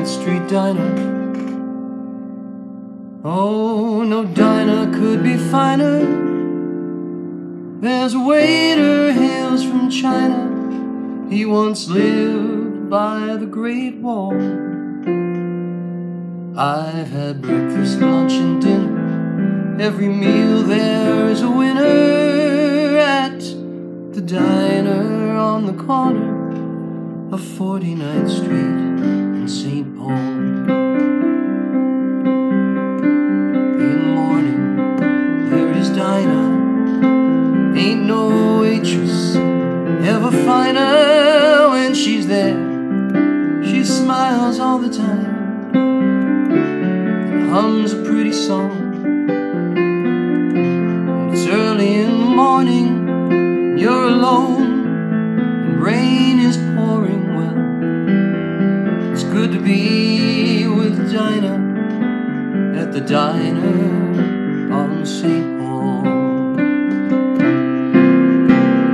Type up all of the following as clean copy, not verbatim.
Street diner. Oh, no diner could be finer. There's a waiter hails from China. He once lived by the Great Wall. I've had breakfast, lunch, and dinner. Every meal there is a winner at the diner on the corner of 49th Street in St. Paul. In the morning, there is Dinah. Ain't no waitress ever finer. When she's there, she smiles all the time and hums a pretty song. When it's early in the morning, you're alone, and rain is pouring. Well, it's good to be with Dinah at the diner on St. Paul.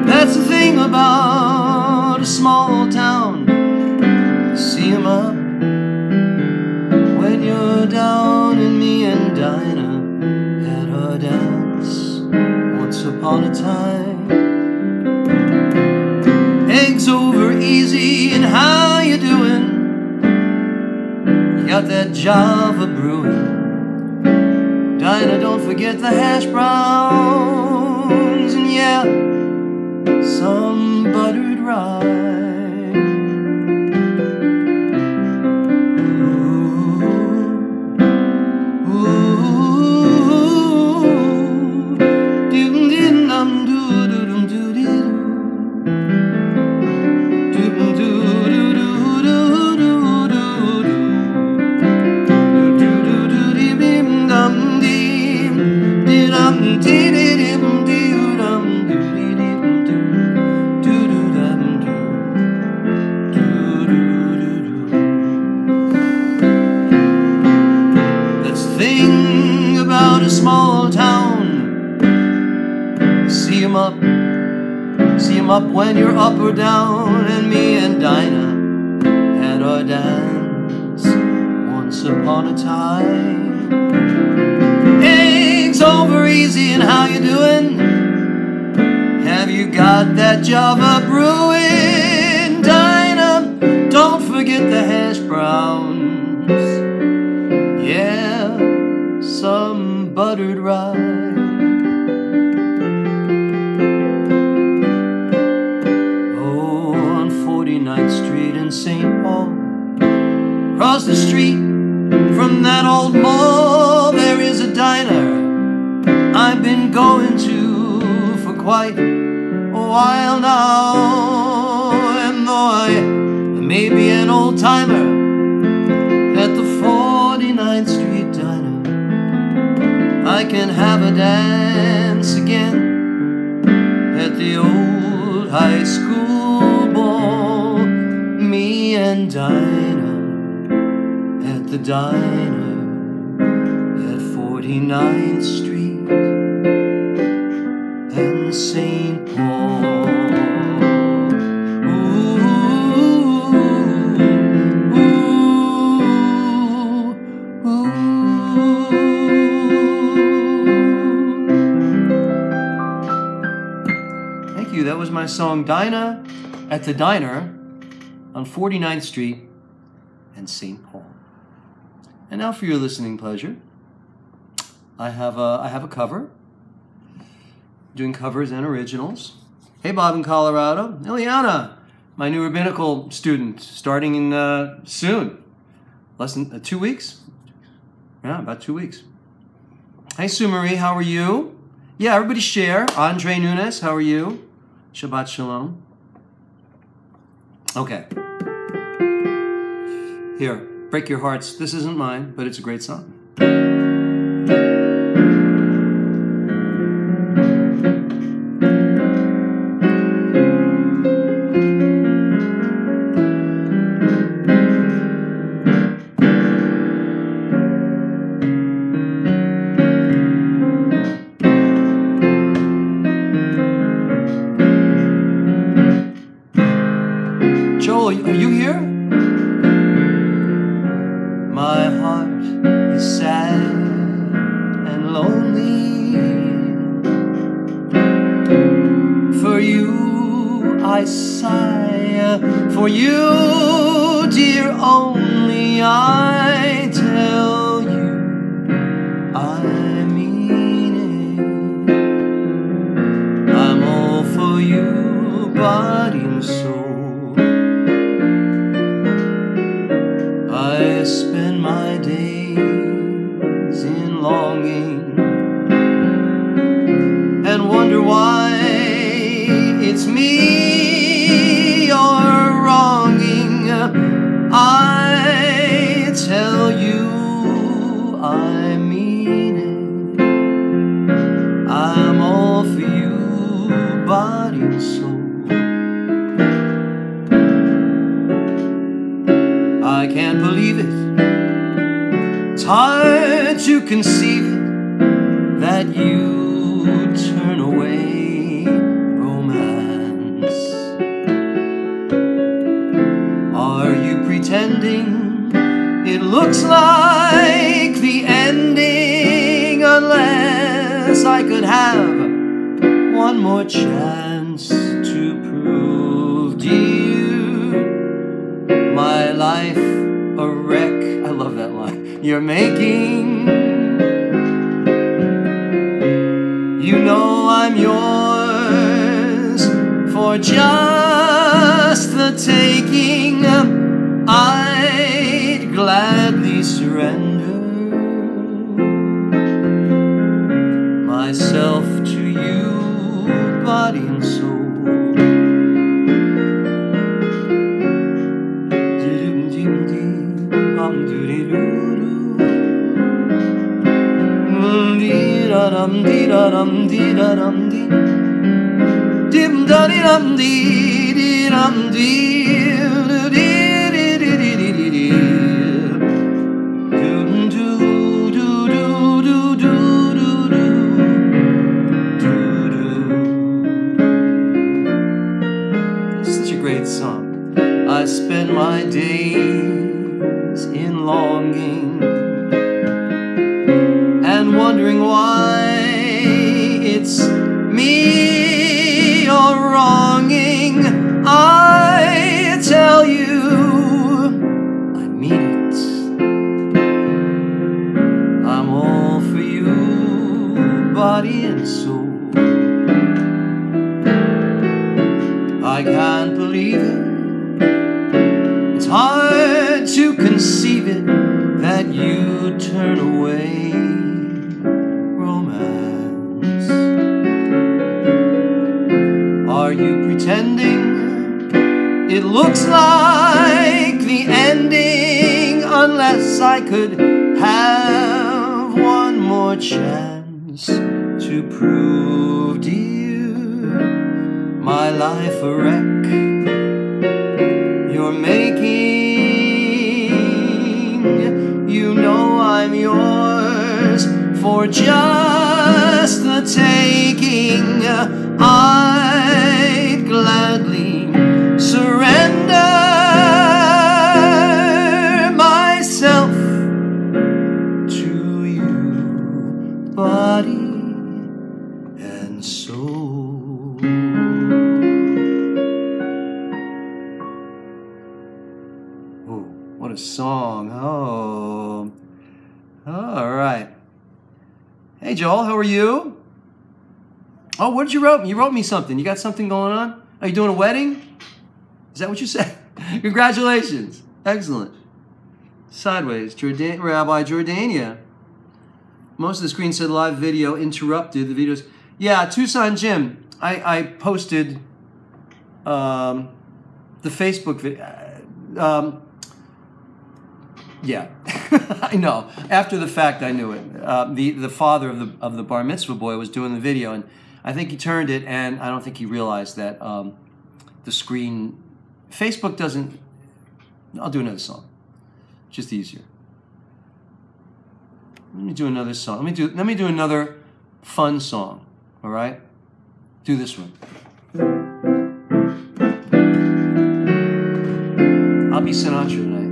That's the thing about a small town. You see 'em up when you're down, and me and Dinah had our dance once upon a time. Eggs over easy, and how you doing? Got that Java brewing. Dinah, don't forget the hash browns, and yeah, some buttered rye. Ooh, ooh, dum doo dum doo doo dum doo doo doo doo doo. That's the thing about a small town. See 'em up when you're up or down, and me and Dinah had our dance once upon a time. Eggs over easy, and how you doing? Have you got that Java brewing? Dinah, don't forget the hash browns. Yeah, some buttered rye. Oh, on 49th Street in St. Paul, across the street from that old mall, there is a diner I've been going to for quite a while now. And though I may be an old timer at the 49th Street diner, I can have a dance again at the old high school ball. Me and Dinah at the diner at 49th Street and St. Paul. Ooh, ooh, ooh. Thank you. That was my song Dinah at the Diner on 49th Street and St. Paul. And now for your listening pleasure, I have a cover, doing covers and originals. Hey, Bob in Colorado. Ileana, my new rabbinical student, starting in soon. Less than 2 weeks? Yeah, about 2 weeks. Hey, Sue Marie, how are you? Yeah, everybody share. Andre Nunes, how are you? Shabbat Shalom. Okay. Here, break your hearts. This isn't mine, but it's a great song. Joel, are you here? My heart is sad and lonely. For you I sigh, for you, dear, only I tell you I mean it. I'm all for you, body and soul. I spend my days in longing and wonder why it's me you're wronging. I tell you I mean it. I'm all for you, body and soul. I can't believe it. It's hard to conceive it that you turn away romance. Are you pretending it looks like the ending unless I could have one more chance to prove to you my life a wreck? I love that line. You're making. You know I'm yours for just the taking. I'd gladly surrender myself to you, body and soul. Dum dee da dum dee da dum dee, dim da dee dum dee dee dum dee dee dee dee dee dee dee, do do do do do do do do. Such a great song. I spend my days in longing and wondering why it's me you're wronging. I tell you I mean it. I'm all for you, body and soul. I can't believe it. It's hard to conceive it that you turn away romance. Are you pretending it looks like the ending unless I could have one more chance to prove to you my life a wreck you're making? You know I'm yours for just the taking. I'd gladly surrender myself to you, body and soul. Oh, what a song. Oh. All right. Hey, Joel, how are you? Oh, what did you write me? You wrote me something. You got something going on? Are you doing a wedding? Is that what you said? Congratulations. Excellent. Sideways. Rabbi Jordania. Most of the screen said live video interrupted. The videos. Yeah, Tucson Jim. I posted the Facebook video. Yeah, I know. After the fact, I knew it. The father of the bar mitzvah boy was doing the video, and I think he turned it, and I don't think he realized that the screen. Facebook doesn't. I'll do another song. Just easier. Let me do another song. Let me do another fun song. All right? Do this one. I'll be Sinatra tonight.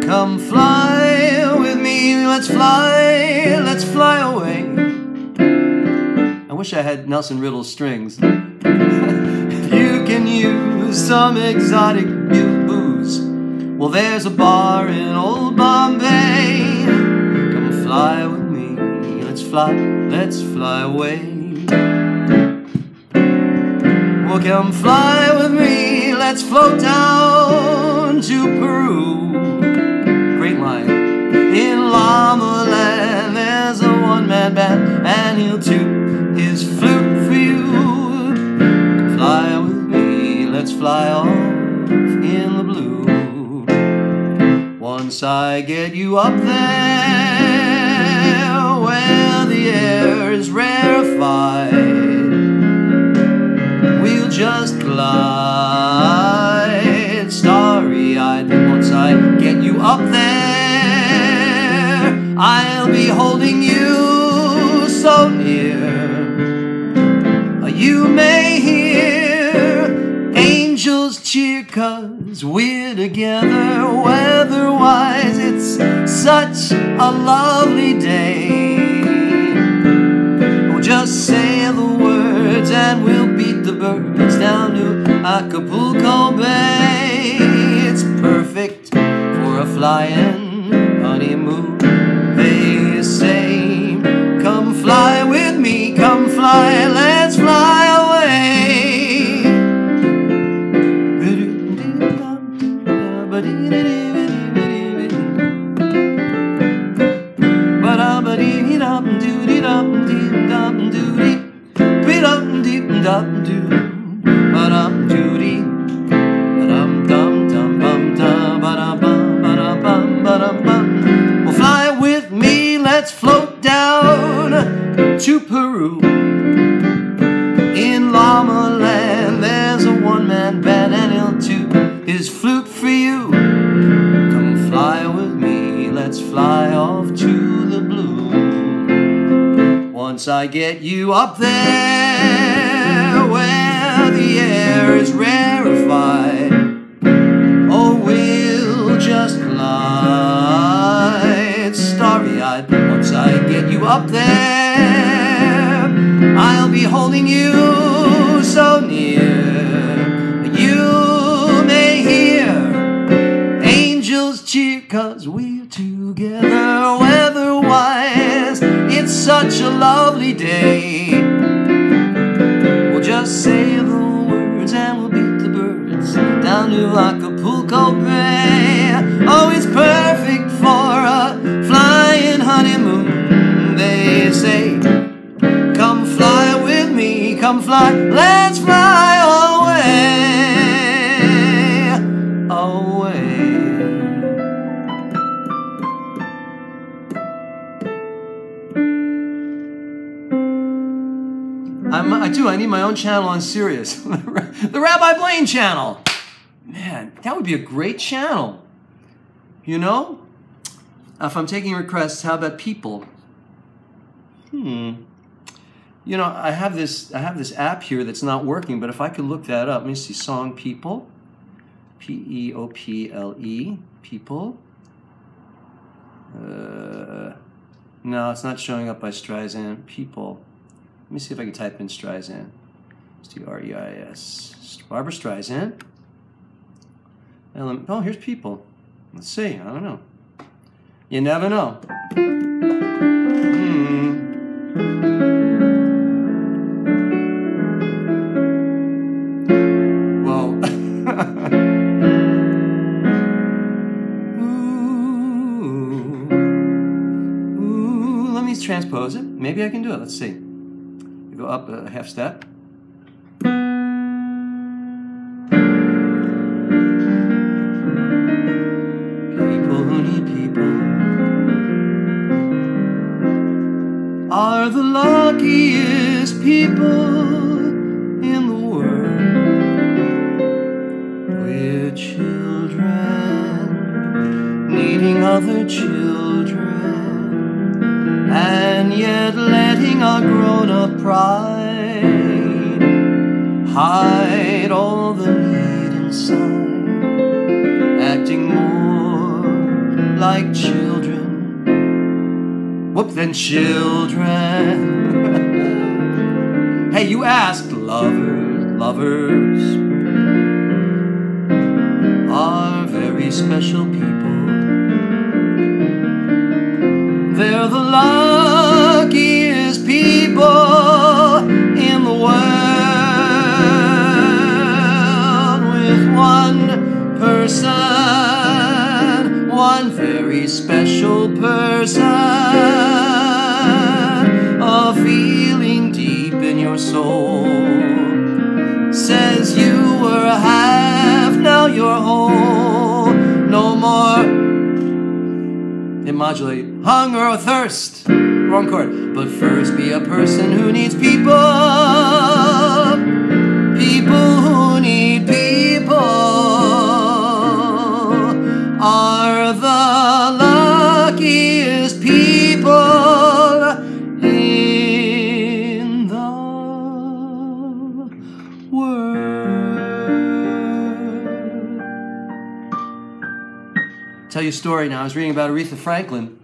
Come fly with me, let's fly away. I wish I had Nelson Riddle's strings. If you can use some exotic booze, well, there's a bar in old Bombay. Come fly with me, let's fly away. Well, come fly with me, let's float down to Peru. Great line. In Llama Land, there's a one-man band, and he'll toot his flute for you. Come fly with me, let's fly off in the blue. Once I get you up there, where the air is rarefied, we'll just glide starry-eyed. Once I get you up there, I'll be holding you so near. You may hear angels cheer 'cause we're together. Weather-wise, it's such a lovely day. Oh, just say the words and we'll beat the birds down to Acapulco Bay. It's perfect for a flying honeymoon, they say. Come fly with me, come fly, let's fly away. Well, fly with me, let's float down to Peru. In Llama Land, there's a one-man band, and he'll toot his flute for you. Come fly with me, let's fly off to the blue. Once I get you up there, where the air is rarefied, oh, we'll just glide starry-eyed. Once I get you up there, I'll be holding you so near. You may hear angels cheer 'cause we're together. Weather-wise, it's such a lovely day. We'll just say the words and we'll beat the birds down to Acapulco Bay. Oh, it's perfect for a flying honeymoon, they say. Come fly with me, come fly, let's fly away, away. I need my own channel on Sirius. The Rabbi Blane channel. Man, that would be a great channel. You know? If I'm taking requests, how about people? You know, I have this app here that's not working, but if I could look that up, let me see. Song People. P-E-O-P-L-E. People. No, it's not showing up by Streisand. People. Let me see if I can type in Streisand. S-T-R-E-I-S. Barbara Streisand. And oh, here's people. Let's see. I don't know. You never know. Whoa. Ooh, let me transpose it. Maybe I can do it. Let's see. Go up a half step. People who need people are the luckiest people in the world. We're children needing other children, and yet letting our grown-up pride hide all the need inside, acting more like children, than children. Hey, you asked lovers are very special people. They're the luckiest people in the world, with one person, one very special person, a feeling deep in your soul says you were half, now you're whole. No more modulate hunger or thirst, wrong chord. But first be a person who needs people, people who need people are the luckiest people in the world. Tell you a story now. I was reading about Aretha Franklin.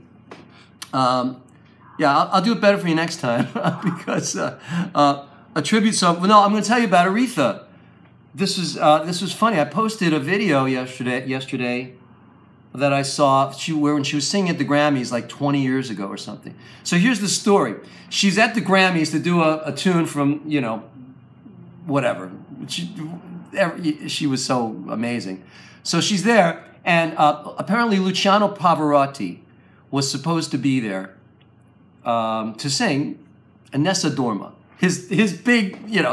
Yeah, I'll do it better for you next time because a tribute song. No, I'm going to tell you about Aretha. This was funny. I posted a video yesterday that I saw when she was singing at the Grammys like 20 years ago or something. So here's the story. She's at the Grammys to do a tune from, you know, whatever. She was so amazing. So she's there, and apparently Luciano Pavarotti was supposed to be there to sing Nessa Dorma. His big, you know,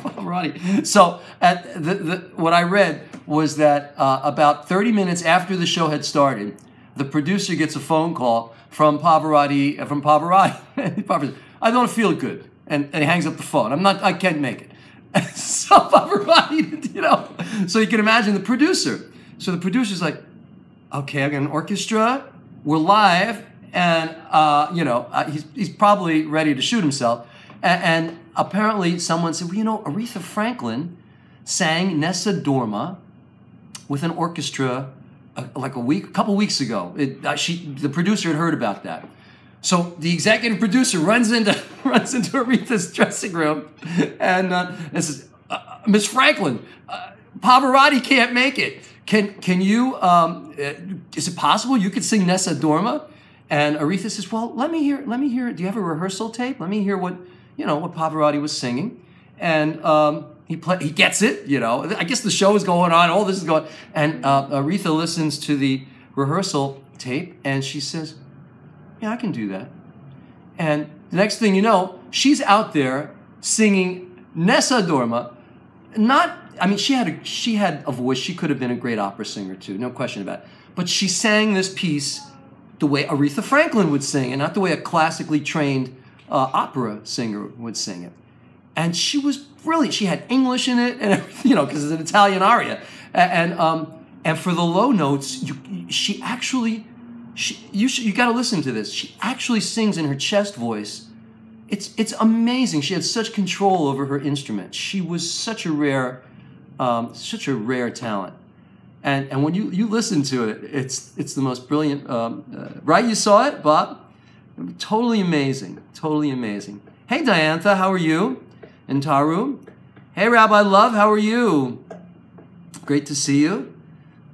Pavarotti. So what I read was that about 30 minutes after the show had started, the producer gets a phone call from Pavarotti. Pavarotti, I don't feel good, and he hangs up the phone. I can't make it. So Pavarotti, you know, so you can imagine the producer. So the producer's like, okay, I got an orchestra, we're live, and you know, he's probably ready to shoot himself. And apparently someone said, well, you know, Aretha Franklin sang Nessa Dorma with an orchestra like a couple weeks ago. The producer had heard about that. So the executive producer runs into Aretha's dressing room and says, Miss Franklin, Pavarotti can't make it. Can you? Is it possible you could sing Nessa Dorma? And Aretha says, well, let me hear. Do you have a rehearsal tape? Let me hear what Pavarotti was singing. And he gets it. You know, I guess the show is going on. All this is going. And Aretha listens to the rehearsal tape, and she says, yeah, I can do that. And the next thing you know, she's out there singing Nessa Dorma. She had a voice. She could have been a great opera singer too, no question about it. But she sang this piece the way Aretha Franklin would sing, and not the way a classically trained opera singer would sing it. And she was brilliant. She had English in it, and you know, because it's an Italian aria. And for the low notes, you got to listen to this. She actually sings in her chest voice. It's amazing. She had such control over her instrument. She was such a rare talent. And when you listen to it, it's the most brilliant. Right? You saw it, Bob? Totally amazing. Totally amazing. Hey, Diantha, how are you? And Taru. Hey, Rabbi Love, how are you? Great to see you.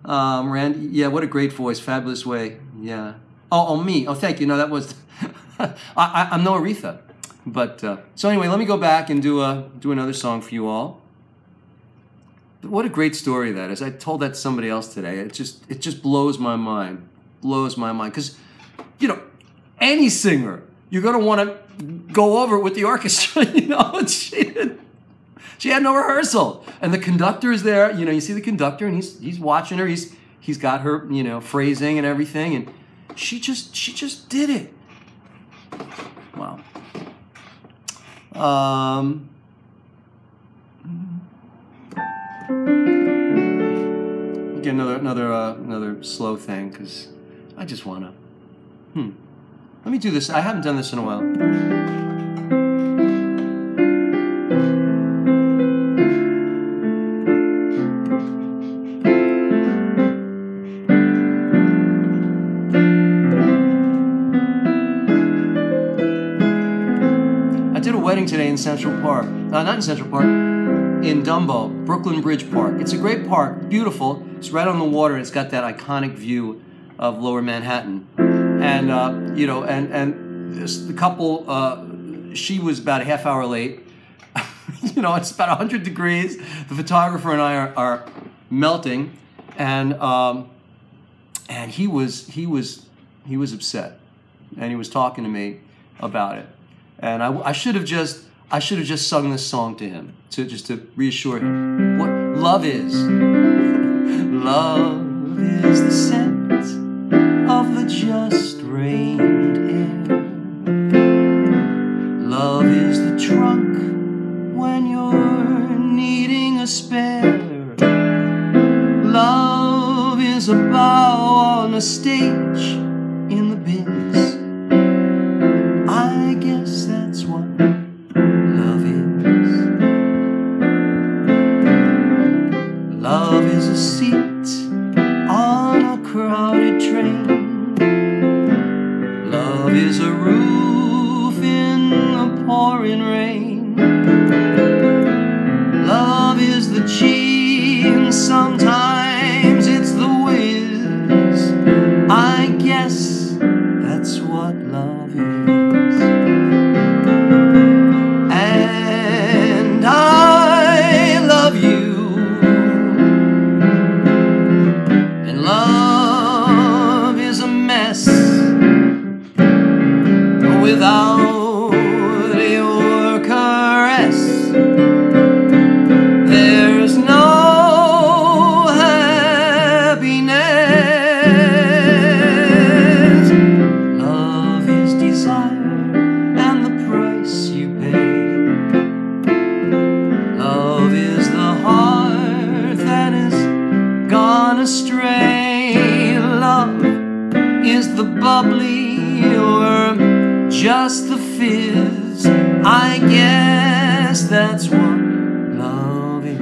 Randy, yeah, what a great voice. Fabulous way. Yeah. Oh, me. Oh, thank you. No, that was... I'm no Aretha. But, so anyway, let me go back and do another song for you all. But what a great story that is. I told that to somebody else today. It just blows my mind. Blows my mind. Because, you know, any singer, you're going to want to go over it with the orchestra, you know. She had no rehearsal. And the conductor is there. You know, you see the conductor, and he's watching her. He's got her, you know, phrasing and everything. And she just did it. Wow. Get another slow thing, because I just wanna. Let me do this. I haven't done this in a while. I did a wedding today in Central Park. Not in Central Park. In Dumbo, Brooklyn Bridge Park. It's a great park, beautiful. It's right on the water. It's got that iconic view of Lower Manhattan. And you know, and the couple, she was about a half hour late. You know, it's about 100 degrees. The photographer and I are melting, and he was upset, and he was talking to me about it. And I should have just sung this song to him to reassure him what love is. Love is the scent of the just rained air. Love is the trunk when you're needing a spare. Love is a bow on a stage in the biz. I guess that's what love is. Love is a seat on a crowded train. Love is a roof in the pouring rain. Love is the G and sometimes it's the whiz. I guess that's what love is. And I love you. And love is a mess without your caress. There's no happiness. Love is desire and the price you pay. Love is the heart that has gone astray. Love is the bubbly or just the fizz. I guess that's what love is.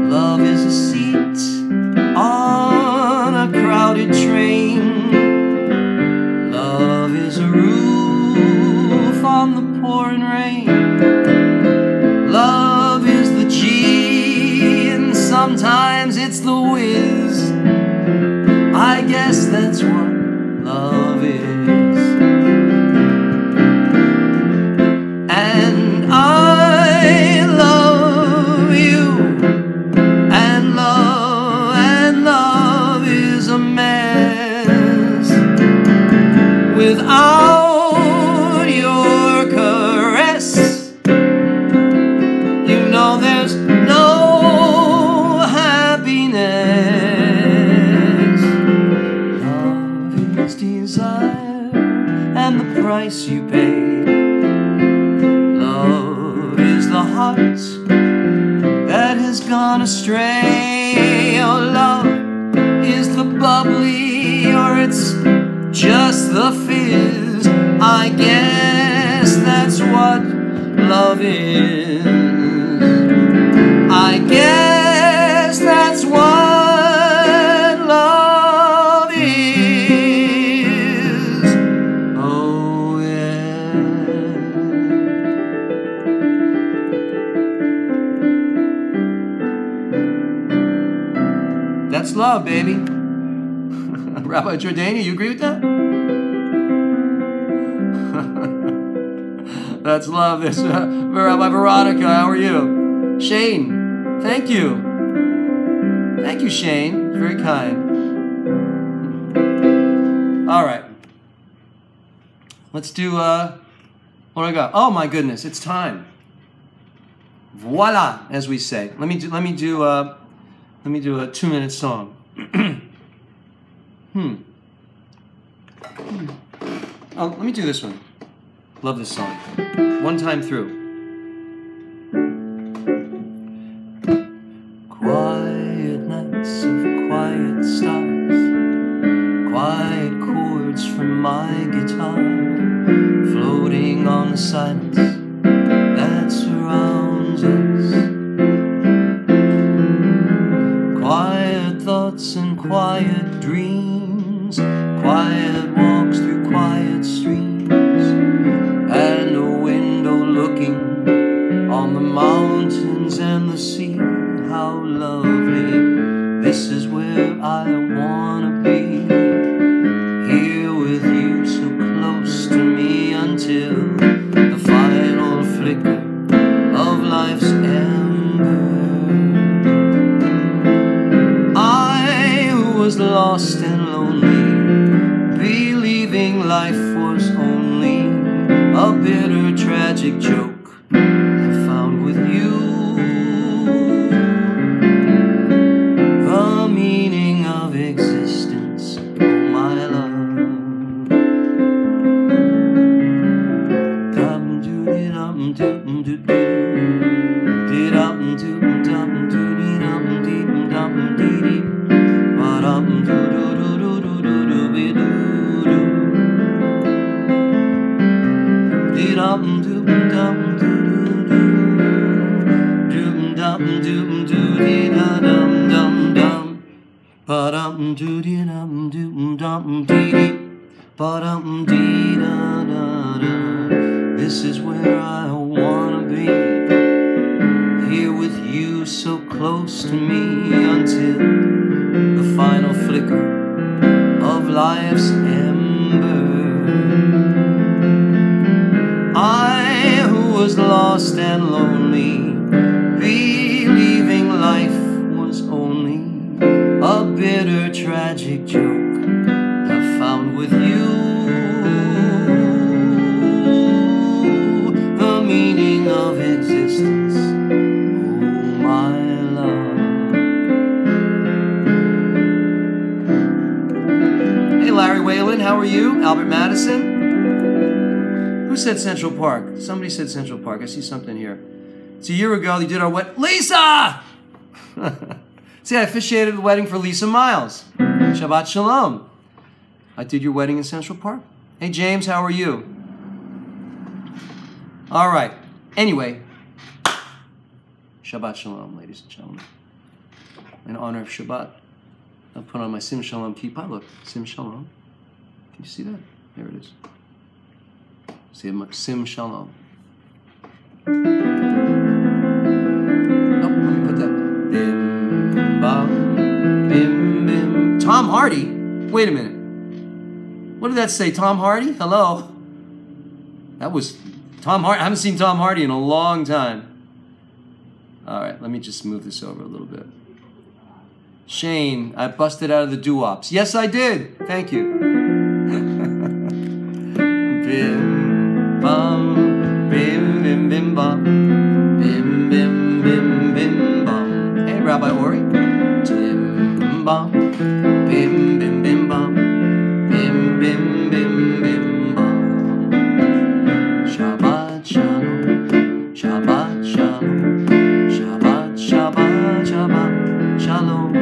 Love is a seat on a crowded train. Love is a roof on the pouring rain. Love is the G and sometimes it's the whiz. I guess that's what love is. And I love you. And love is a mess without your caress. You know there's no happiness. Love is desire price you paid. Love is the heart that has gone astray. Oh, love is the bubbly, or it's just the fizz. I guess that's what love is. I guess that's what love is. Oh, yeah. That's love, baby. Rabbi Jordania, you agree with that? That's love. This Rabbi Veronica, how are you? Shane, thank you. Thank you, Shane. Very kind. All right. Let's do, what do I got? Oh my goodness, it's time. Voila, as we say. Let me do a 2-minute song. Oh, let me do this one. Love this song. One time through. Quiet nights of quiet stars, quiet chords from my guitar, floating on the silence that surrounds us. Quiet thoughts and quiet dreams, quiet walks through quiet streams, and a window looking on the mountains and the sea. How lovely, this is where I wanna be, here with you so close to me until the final flicker of life's ember. I who was lost and lonely, believing life was only a bitter, tragic joke, I found with you the meaning of existence, oh my love. This is where I wanna be, here with you so close to me until the final flicker of life's ember. I who was lost and lonely, believing life was only a bitter, tragic joke, have found with you the meaning of existence, oh my love. Hey Larry Whalen, how are you? Albert Madison? Who said Central Park? Somebody said Central Park. I see something here. It's a year ago they did our wedding. Lisa! See, I officiated the wedding for Lisa Miles. Shabbat Shalom. I did your wedding in Central Park. Hey, James, how are you? All right. Anyway, Shabbat Shalom, ladies and gentlemen. In honor of Shabbat, I'll put on my Sim Shalom kippah. Look, Sim Shalom. Can you see that? There it is. Sim Shalom. Oh, let me put that. Bim, bam, bim, bim. Tom Hardy? Wait a minute. What did that say? Tom Hardy? Hello? That was Tom Hardy. I haven't seen Tom Hardy in a long time. All right, let me just move this over a little bit. Shane, I busted out of the doo-wops. Yes, I did. Thank you. Bim, bam, bim, bim, bim, bam. Bim, bim, bim, bim, bam. Hey, Rabbi Ori. Tim, bam. Bim, bim, bim, bam. Bim, bim, bim, bim, bam. shalom,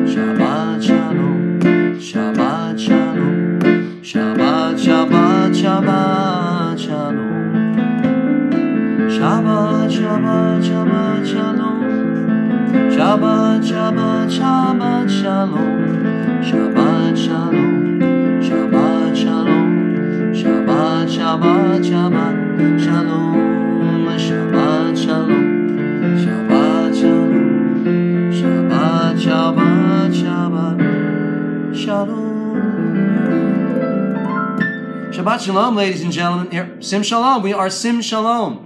Shabbat shalom, Shabbat shalom, Shabbat, Shabbat, Shabbat shalom, Shabbat, Shabbat, Shabbat shalom, Shabbat, Shabbat, Shabbat shalom, Shabbat shalom, Shabbat shalom, Shabbat, Shabbat, Shabbat shalom, Shabbat shalom, Shabbat shalom, Shabbat, Shabbat, Shabbat shalom. Shabbat shalom, ladies and gentlemen. Here, Sim Shalom. We are Sim Shalom.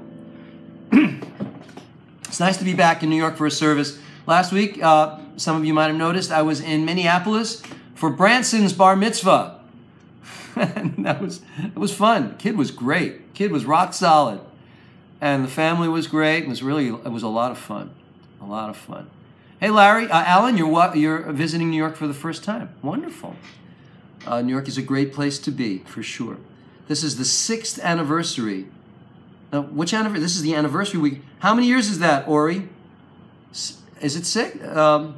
It's nice to be back in New York for a service. Last week, some of you might have noticed, I was in Minneapolis for Branson's bar mitzvah. And it was fun. Kid was great. Kid was rock solid. And the family was great. It was a lot of fun. A lot of fun. Hey, Larry, Alan, you're visiting New York for the first time. Wonderful. New York is a great place to be, for sure. This is the 6th anniversary. Now, which anniversary? This is the anniversary week. How many years is that, Ori? Is it 6? Because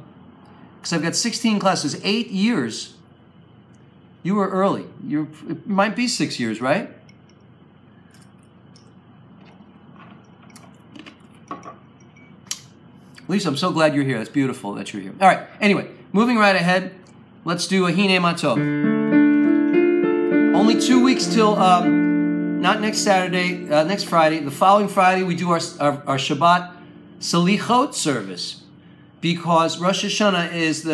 I've got 16 classes. 8 years. You were early. It might be 6 years, right? Lisa, I'm so glad you're here. That's beautiful that you're here. All right. Anyway, moving right ahead. Let's do a Hine Matov. Only 2 weeks till, not next Saturday, next Friday. The following Friday, we do our Shabbat Salichot service, because Rosh Hashanah is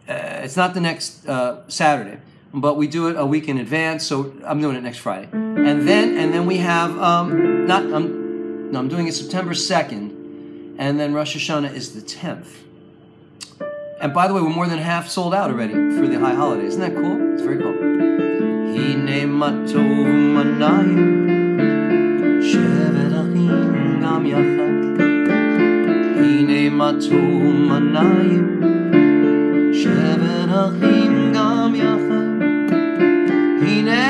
it's not the next Saturday, but we do it a week in advance. So I'm doing it next Friday, and then we have I'm doing it September 2nd, and then Rosh Hashanah is the 10th. And by the way, we're more than half sold out already for the high holidays. Isn't that cool? It's very cool. Hine matov manayim shevet achim gam yachad. Hine matov manayim shevet achim gam yachad. Hine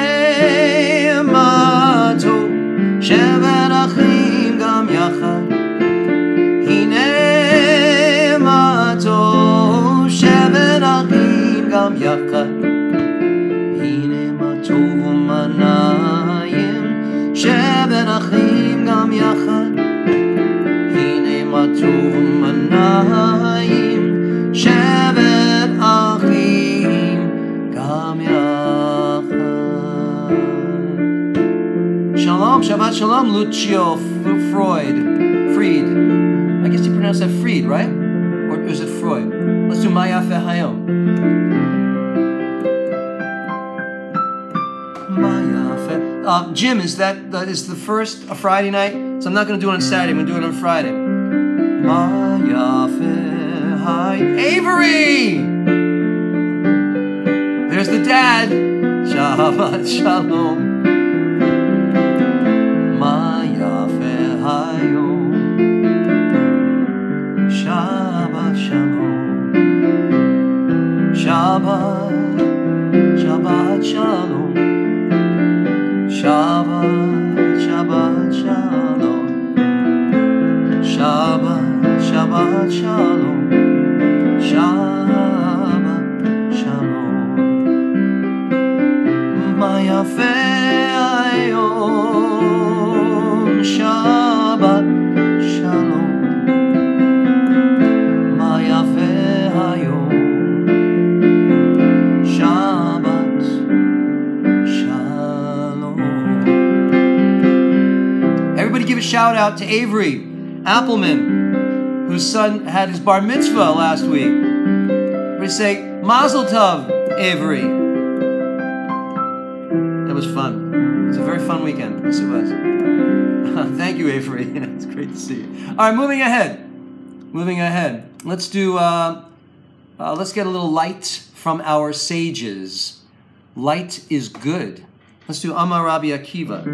matov shevet achim gam yachad. Hine matov shevet achim gam yachad. Hine matov manayim shevet achim gam yachad. Hine matov manayim shevet achim gam yachad. Shalom, Shabbat Shalom, Lucio Fried. I guess you pronounce that Fried, right? Or is it Freud? Let's do Mayafe Hayom. Mayafe. Jim, is the first a Friday night? So I'm not going to do it on Saturday. I'm going to do it on Friday. Mayafe Hayom. Avery! There's the dad. Shabbat Shalom. Mayafe Hayom. Shabbat Shalom. Shabbat, Shabbat Shalom. Shabbat, Shabbat Shalom. Shabbat, Shabbat Shalom. Shabbat Shalom. Mayafe Hayom. Shabbat Shalom. Shabbat Shalom. Everybody give a shout out to Avery Appleman, whose son had his bar mitzvah last week. Everybody say, Mazel Tov, Avery. That was fun. It was a very fun weekend. Yes, it was. Thank you, Avery. It's great to see you. All right, moving ahead. Let's do, let's get a little light from our sages. Light is good. Let's do Amar Rabbi Akiva.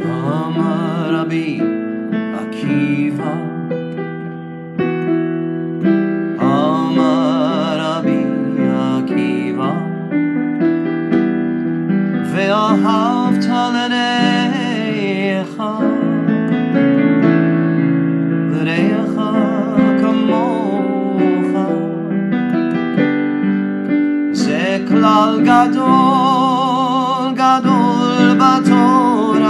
Amar Rabbi Akiva. gadol, gadol batorah.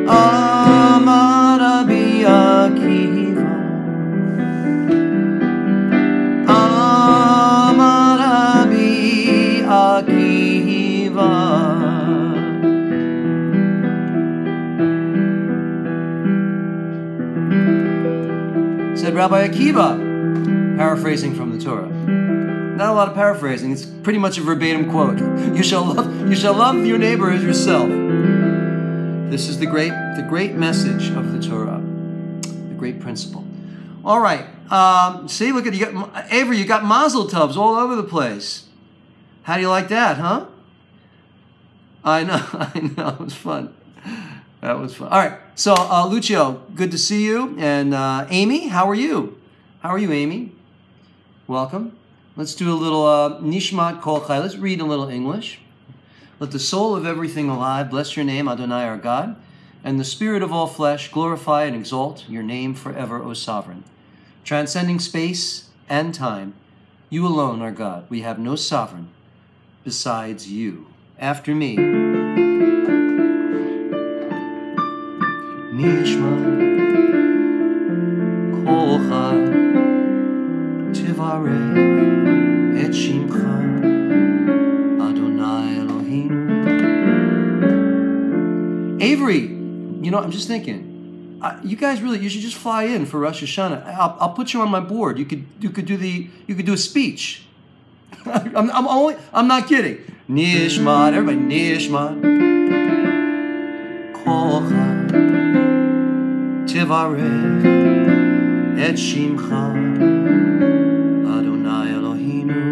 Amar Rabbi Akiva. Amar Rabbi Akiva. Said Rabbi Akiva, paraphrasing from the Torah. Not a lot of paraphrasing. It's pretty much a verbatim quote. You shall love your neighbor as yourself. This is the great message of the Torah, the great principle. All right. See, look at you got Avery. You got mazel tovs all over the place. How do you like that, huh? I know. It was fun. That was fun. All right. So, Lucio, good to see you. And Amy, how are you? How are you, Amy? Welcome. Let's do a little Nishmat Kol Chai. Let's read a little English. Let the soul of everything alive bless your name, Adonai our God, and the spirit of all flesh glorify and exalt your name forever, O Sovereign. Transcending space and time, you alone are God. We have no sovereign besides you. After me. Nishmat Kol Chai Tivareh Et Shimcha Adonai Eloheinu. Avery, you know, I'm just thinking, you guys you should just fly in for Rosh Hashanah. I'll put you on my board. You could do a speech. I'm not kidding. Nishmat, everybody, Nishmat Kol Chai Tivarech Et Shimcha Adonai Eloheinu.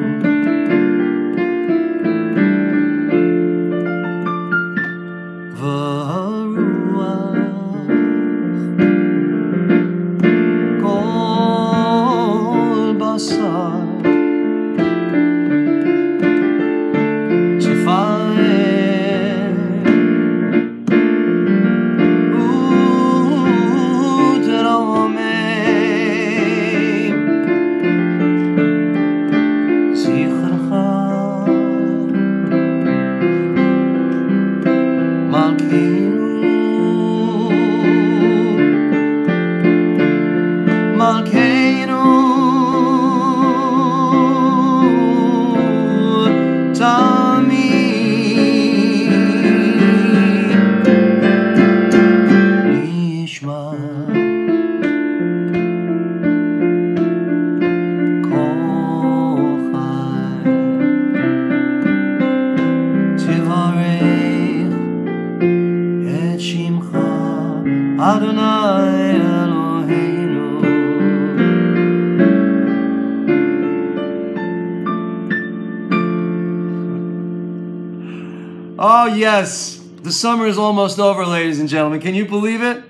Oh yes, the summer is almost over, ladies and gentlemen. Can you believe it?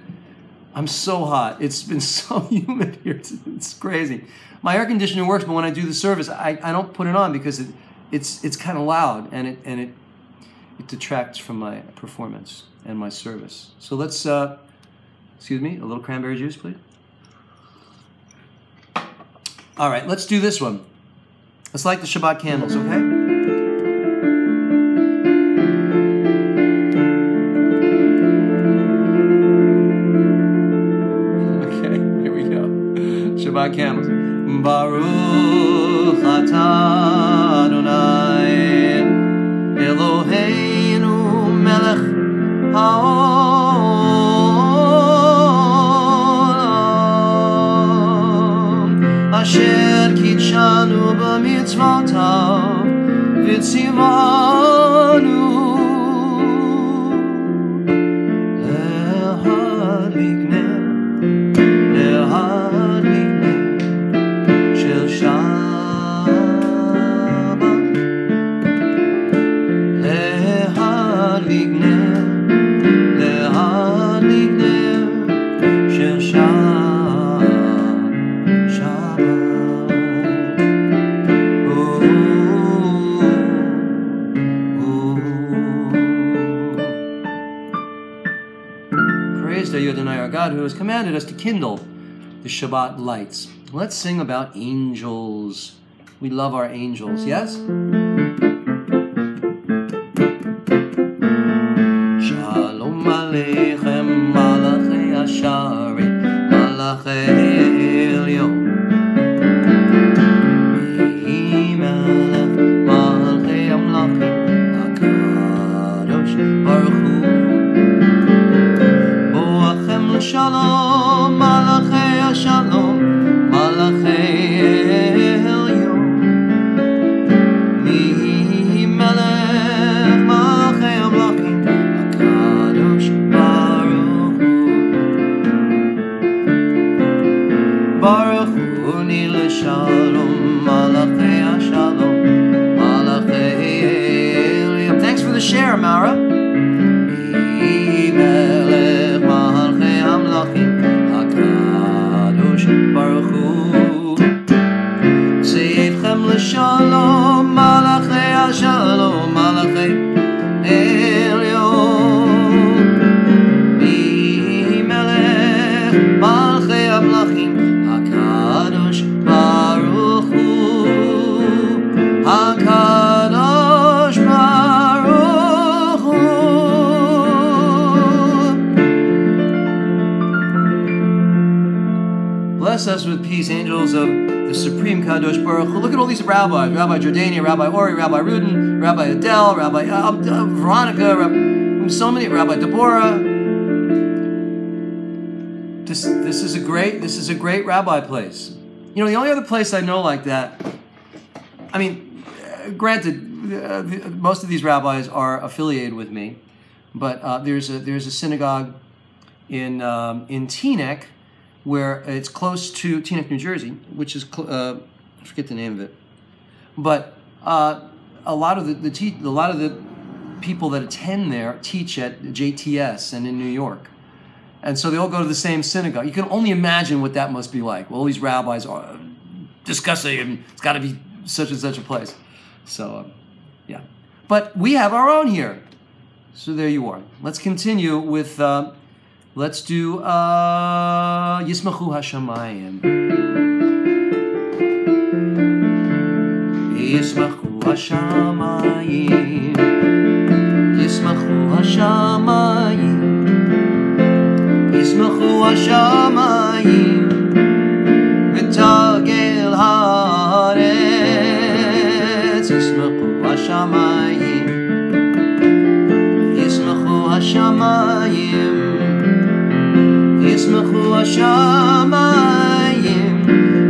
I'm so hot. It's been so humid here. It's crazy. My air conditioner works, but when I do the service, I don't put it on because it's kind of loud and it detracts from my performance and my service. So let's excuse me, a little cranberry juice, please. All right, let's do this one. Let's light the Shabbat candles, okay? Shabbat candles. Baruch atah Adonai Eloheinu melech haolam asher kitshanu b'mitzvotav v'tzivanu lehadlik ner God, who has commanded us to kindle the Shabbat lights. Let's sing about angels. We love our angels, yes? Uni l'shalom, malachei hashalom, malachei Eliam. Thanks for the share, Mara. Melech malchei hamlachim, HaKadosh Baruch Hu. Seitchem l'shalom, malachei hashalom, malachei Eliam. Melech malchei hamlachim, HaKadosh Baruch Hu, HaKadosh Baruch Hu. Bless us with peace, angels of the Supreme Kadosh Baruch Hu. Look at all these rabbis: Rabbi Jordania, Rabbi Ori, Rabbi Rudin, Rabbi Adele, Rabbi Veronica, so many, Rabbi Deborah. This is a great rabbi place. You know, the only other place I know like that, I mean, granted, most of these rabbis are affiliated with me, but there's a synagogue in Teaneck, where it's close to Teaneck, New Jersey, which is I forget the name of it, but a lot of the people that attend there teach at JTS and in New York. And so they all go to the same synagogue. You can only imagine what that must be like. Well, all these rabbis are discussing, and it's got to be such and such a place. So, yeah. But we have our own here. So there you are. Let's continue with, let's do Yismachu Hashamayim. Yismachu Hashamayim. Yismachu Hashamayim. Yismachu hashamayim v'tagel haaretz. Yismachu hashamayim. Yismachu hashamayim. Yismachu hashamayim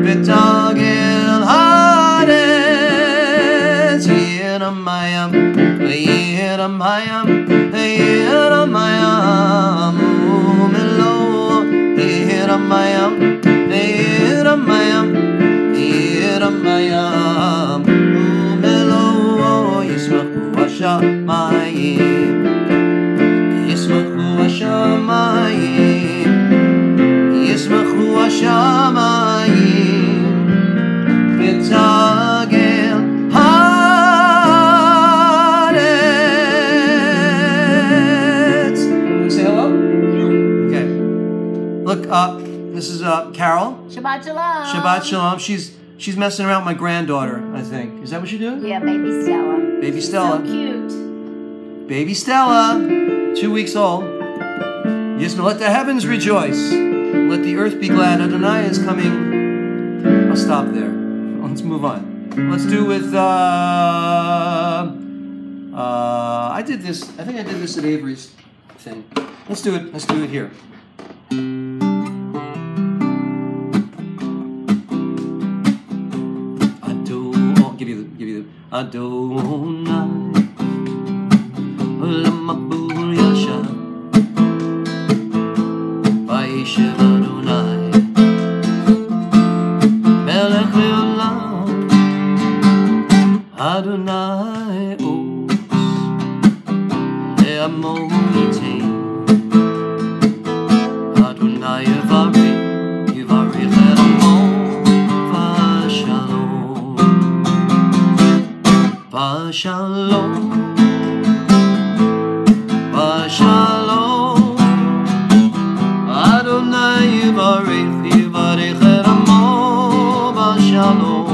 v'tagel haaretz. Yiramayam, Yiramayam, Yiramayam. Yiramayam, Yiramayam, Yiramayam, Umelo, Yismachu hashamayim, Yismachu hashamayim, Yismachu hashamayim, v'tagel haaretz. Can we say hello? Okay. Look, this is Carol. Shabbat Shalom. Shabbat Shalom. She's messing around with my granddaughter, I think. Is that what you're doing? Yeah, baby Stella. Baby Stella. So cute. Baby Stella, 2 weeks old. Yes, let the heavens rejoice. Let the earth be glad. Adonai is coming. I'll stop there. Let's move on. Let's do with, I did this, I think I did this at Avery's thing. Let's do it here. Adonai, Olam Mabul Yasha, Vayishev Adonai, Melech Leolam, Adonai Os, Le'amo Yitain, Adonai Yivarech, Yivarech Le'amo, Vashalom, Vashalom, Adonai Yivarech, Yivarech Le'amo, Vashalom,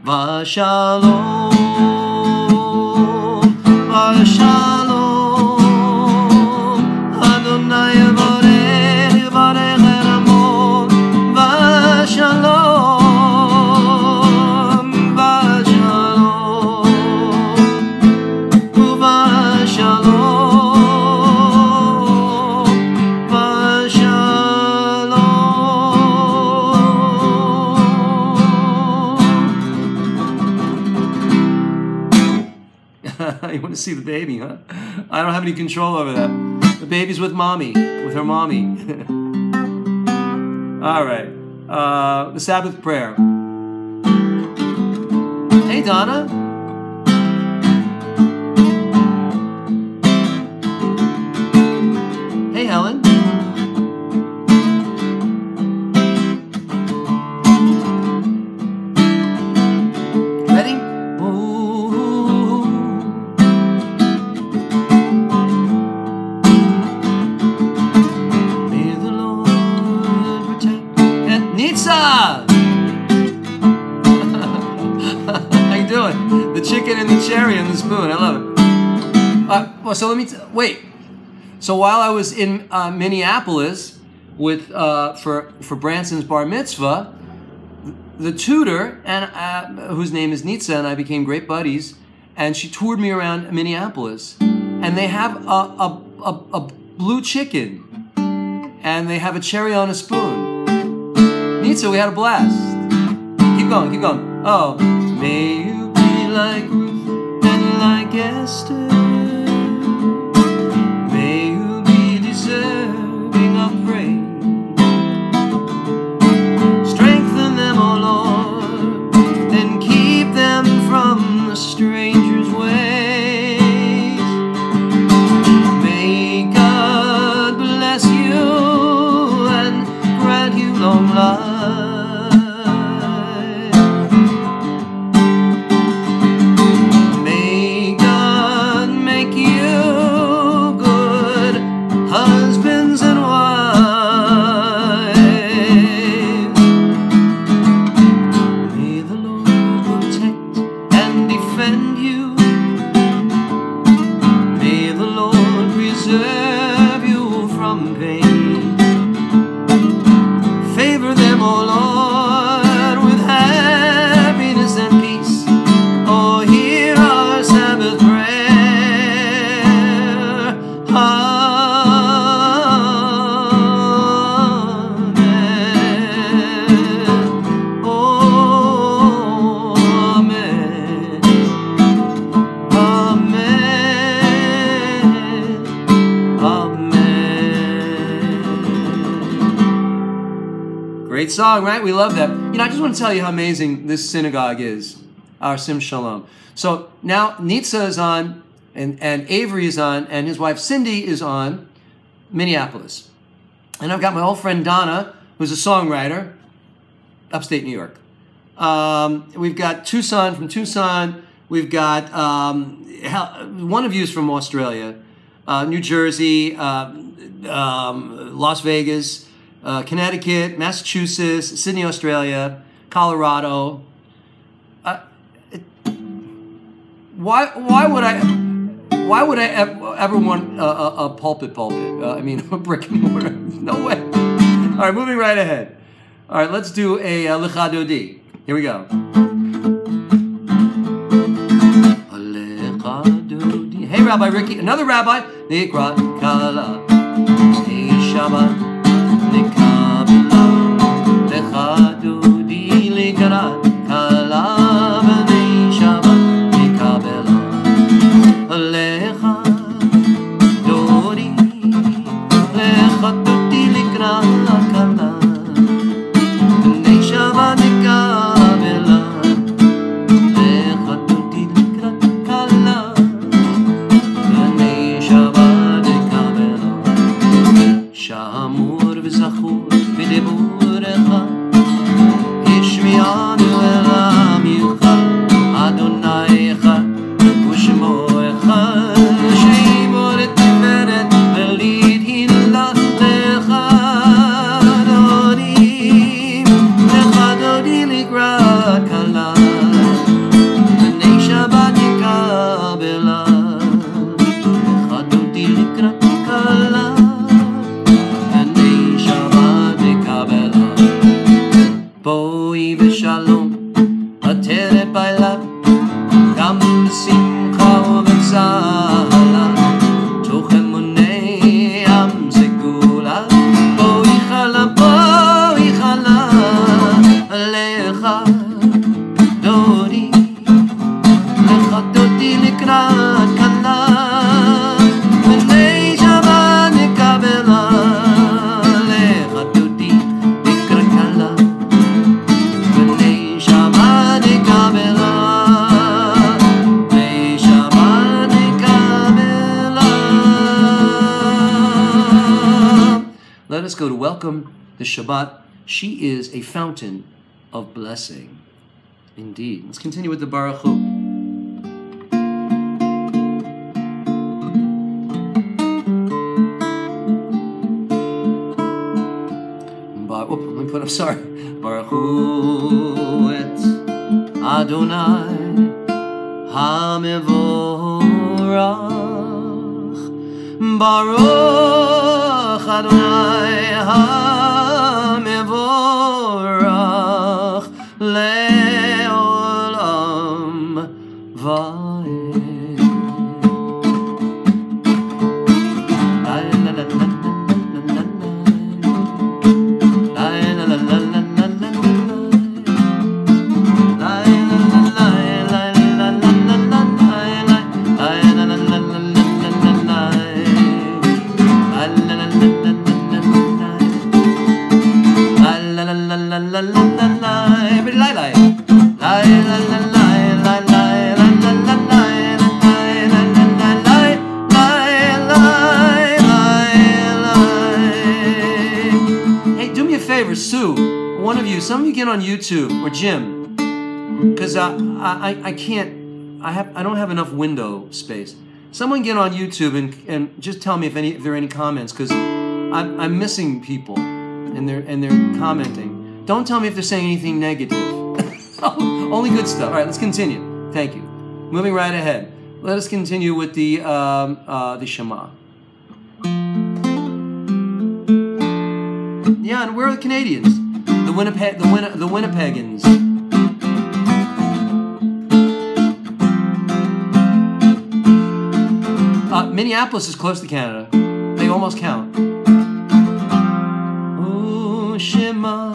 Vashalom, Vashalom, Adonai Yivarech, Yivarech Le'amo, Vashalom. You want to see the baby, huh? I don't have any control over that. The baby's with mommy, with her mommy. All right. The Sabbath prayer. Hey, Donna. Hey, Helen. Ready? Ooh. May the Lord protect and Nitsa! How you doing? The chicken and the cherry and the spoon. I love it. Well, so let me wait. So while I was in Minneapolis with for Branson's bar mitzvah, the tutor and whose name is Nitsa and I became great buddies, and she toured me around Minneapolis, and they have a blue chicken, and they have a cherry on a spoon. Nitsa, we had a blast. Keep going, keep going. Oh, may you be like Ruth and like Esther. May you be deserving of praise. Strengthen them, O Lord, and keep them from the stranger's ways. May God bless you and grant you long life. May God make you good husbands and wives. May the Lord protect and defend you. May the Lord preserve you from pain. Favor them, O Lord, with happiness and peace. Oh, hear our Sabbath prayer. Amen. Oh, amen. Amen. Great song, right? We love that. You know, I just want to tell you how amazing this synagogue is, our Sim Shalom. So now Nitsa is on, and Avery is on, and his wife Cindy is on Minneapolis. And I've got my old friend Donna, who's a songwriter, upstate New York. We've got Tucson from Tucson. We've got one of you's from Australia, New Jersey, Las Vegas, Connecticut, Massachusetts, Sydney, Australia, Colorado. Why would I ever want a pulpit? I mean, a brick and mortar. No way. All right, moving right ahead. All right, let's do a Lecha Dodi. Here we go. Hey, Rabbi Ricky, another rabbi. Nikrat Kala. Hey, Shabbat. Nikabila. Lecha Dodi. Nikrat Kala. Hey, Shabbat. Nikabila. Lecha Dodi. Lecha Dodi. Nikrat Kala. Hey, Shabbat. Nikabila. Lecha Dodi. Nikrat Kala. Shamur v'zachur v'diburecha Yishmianu elam yuchal Adonai echad u'shmo echad Shemo l'tiferet v'lid hila Lecha Dodi likrat kala B'nei Shabbat yikabela Lecha Dodi likrat kala Boi v'shalom, ateret bailam, gam b'simcha u'b'tzala, toch emunei am segula, boi chala, lecha dodi, likrat kala, b'nei Shabbat nikabela, lecha dodi, likrat welcome the Shabbat. She is a fountain of blessing. Indeed. Let's continue with the Baruch Hu. I'm sorry. Baruch Hu et Adonai HaMevorach. Baruch Adonai HaMevorach Le'olam Va'ed. Some of you get on YouTube or Jim, because I don't have enough window space. Someone get on YouTube and just tell me if there are any comments, because I'm missing people and they're commenting. Don't tell me if they're saying anything negative. Only good stuff. All right, let's continue. Thank you. Moving right ahead. Let us continue with the Shema. Yeah, and where are the Canadians? The Winnipegans. Minneapolis is close to Canada. They almost count. Oh, Shema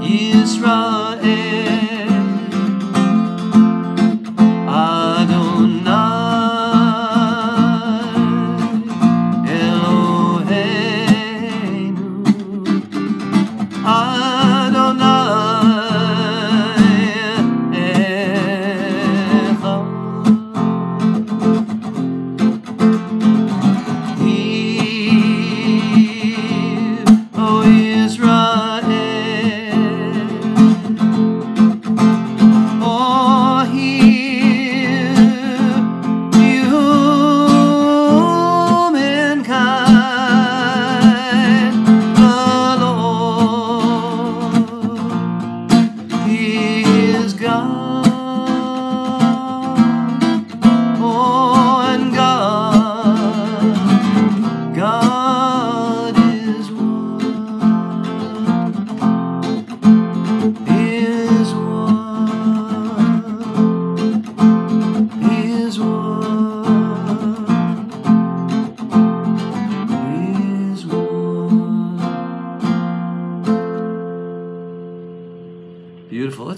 Yisrael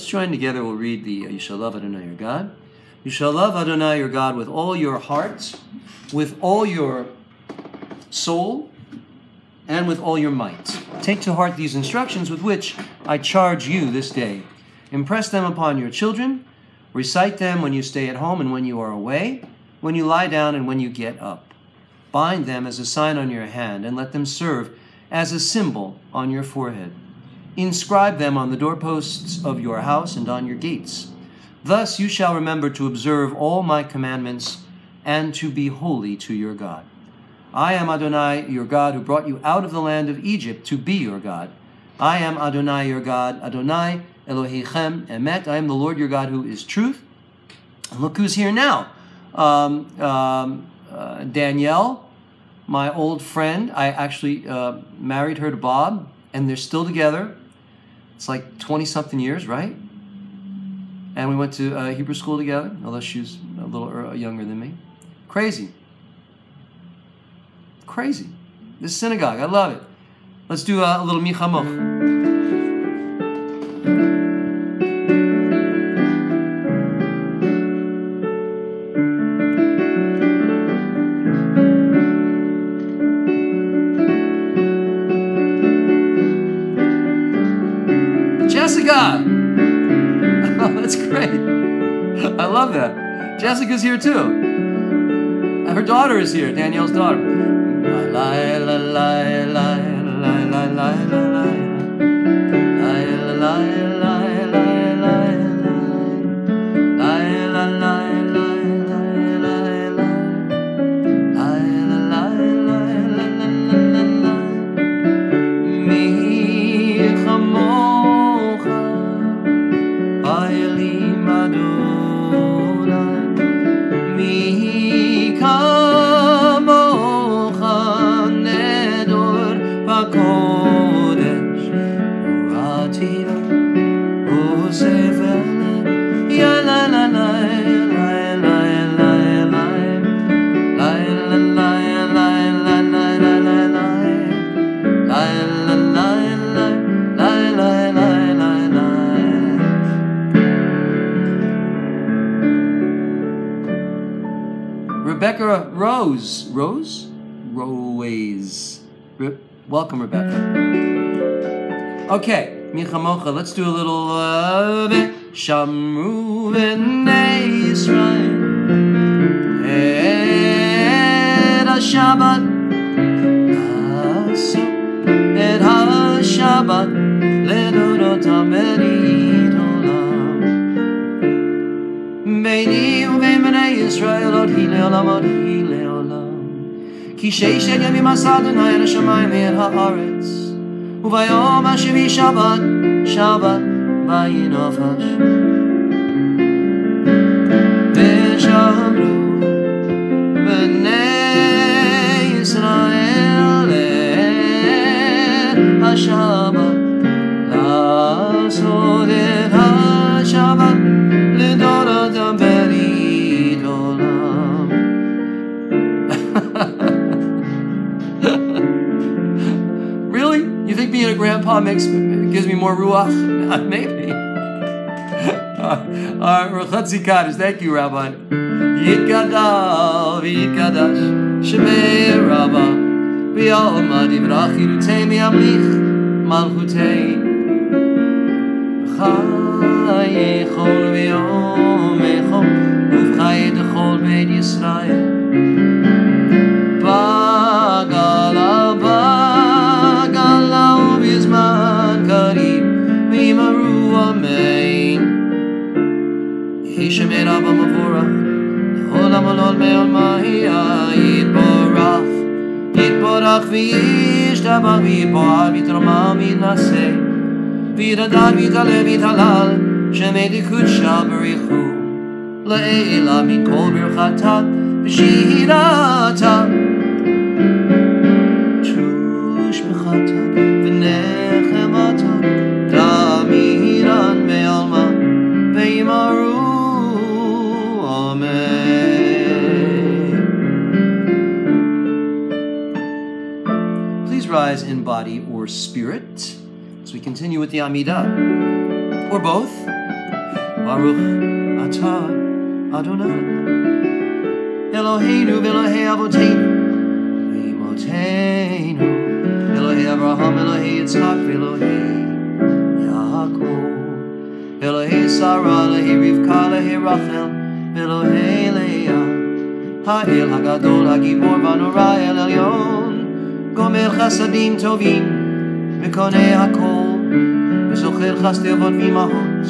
Join together, we'll read the You shall love Adonai your God. You shall love Adonai your God with all your heart, with all your soul, and with all your might. Take to heart these instructions with which I charge you this day. Impress them upon your children. Recite them when you stay at home and when you are away, when you lie down and when you get up. Bind them as a sign on your hand, and let them serve as a symbol on your forehead. Inscribe them on the doorposts of your house and on your gates. Thus you shall remember to observe all my commandments and to be holy to your God. I am Adonai, your God, who brought you out of the land of Egypt to be your God. I am Adonai, your God, Adonai Elohechem Emet. I am the Lord your God, who is truth. And look who's here now. Danielle, my old friend. I actually married her to Bob, and they're still together. It's like 20-something years, right? And we went to Hebrew school together, although she was a little younger than me. Crazy. Crazy. This synagogue, I love it. Let's do a little Michamoch. Jessica! Oh, that's great. I love that. Jessica's here too. Her daughter is here, Danielle's daughter. Rebecca Rose. Welcome, Rebecca. Okay, Michamocha, let's do a little bit. Shamru v'nei Yisrael et ha-Shabbat asu et ha-Shabbat ledodotam berit olam beini uvein b'nei Yisrael od hi leolam od hi leolam ki sheishet yamim asa Adonai el hashamayim et haaretz uvayom hashevi Shabbat Shabbat vayinofash v'shamru b'nei Yisrael et ha-Shabbat la'asod et ha-Shabbat ledodotam berit olam. Really? You think being a grandpa gives me more ruach? Maybe. All right, Chatzi Kaddish. Thank you, Rabbi. Yitgadal v'yitgadash Shemei Rabba v'yalma divrach yirutei mi'amlich malchutei v'chayechol v'yomechol uv'chayet echol beit Yisrael bagala uv'yizman karib v'imaru amein Shemei Rabba Mavorach Olam olol me'ol ma'hiya Yitborach v'yishtabach v'yipo'al v'yitromam v'yinaseh v'yidadad v'yitaleh v'yitalal Shemei dikudshah b'richu Le'ela min kol birchatav v'shiratav Trushbechatav v'nechematav Damiran me'alma v'yimaru Please rise in body or spirit as we continue with the Amidah, or both. Baruch atah Adonai Eloheinu v'Elohei avoteinu v'imoteinu Elohei Avraham, Elohei Yitzchak v'Elohei Yaakov Elohei Sarah, Elohei Rivka, Elohei Rachel Elohei Leah Ha'el HaGadol HaGibor v'Anora El Elyon Gomer Chasadim Tovim Mekonei HaKol V'zocher Chasdei Avot v'imahot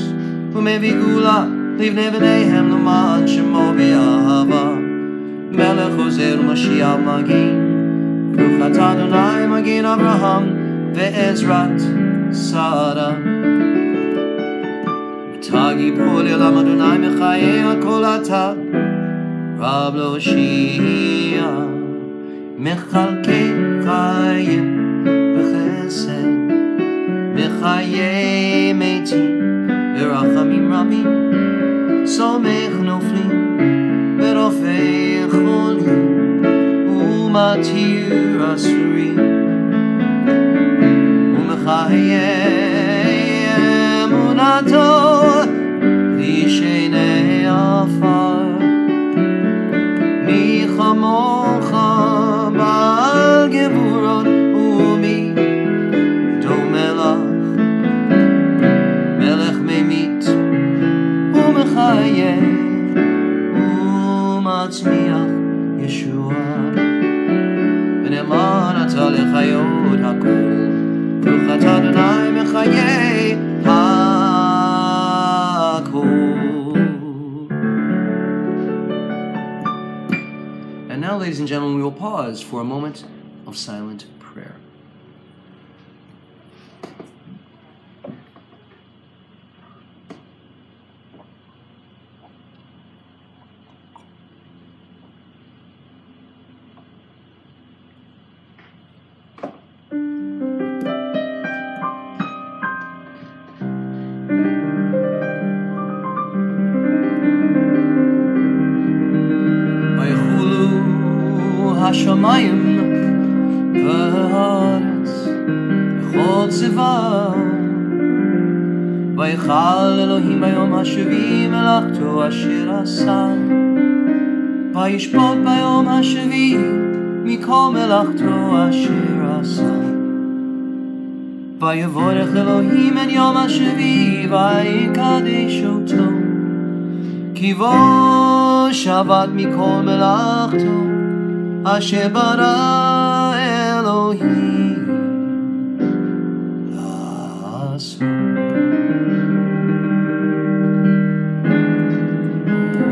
U'mevi Gula Livnei v'neihem L'man Shemo B'Ahava Melech Ozer Mashiach Magin Baruch atah Adonai Magin Avraham Ve'ezrat Sarah Tagi Poli Olam Adonai Mechayei HaKol Atah Rab Lo Shia Mechalkei Chayim B'chesed Mechayei Meitim B'rachamim Rabim Somech Noflim B'rofei Cholim U'matir Asurim U'mechayei Emunato Lishenei Afar Mi chamocha ba'al geburot Umi domelach Melech memit Umechayeh Umatzmiach Yeshua V'nemar Chaye HaKol. And now, ladies and gentlemen, we will pause for a moment of silent prayer. השמיים והארץ וכל צבאם ויכל אלוהים ביום השביעי מלאכתו אשר עשה וישפוט ביום השביעי מכל מלאכתו אשר עשה ויבורך אלוהים את יום השביעי ויקדש אותו כי בו שבת מכל מלאכתו אשר ברא אלוהים לעשות.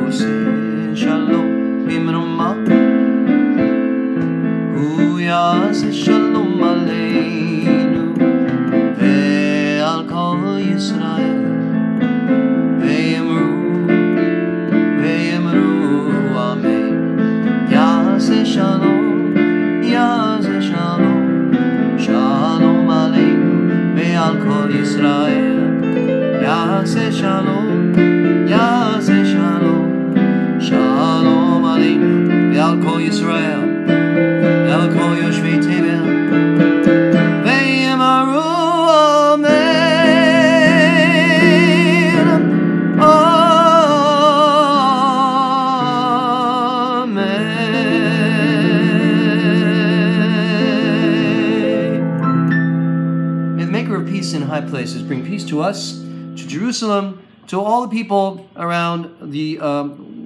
עושה שלום במרומה, הוא יעשה שלום עלינו ועל כל ישראל, ויאמרו אמן. יעשה שלום, יעשה שלום, שלום עלינו ועל כל ישראל. יעשה שלום, יעשה שלום, שלום עלינו ועל כל ישראל, ועל כל יושבי תבל, ויאמרו אמן. In high places, bring peace to us, to Jerusalem, to all the people around the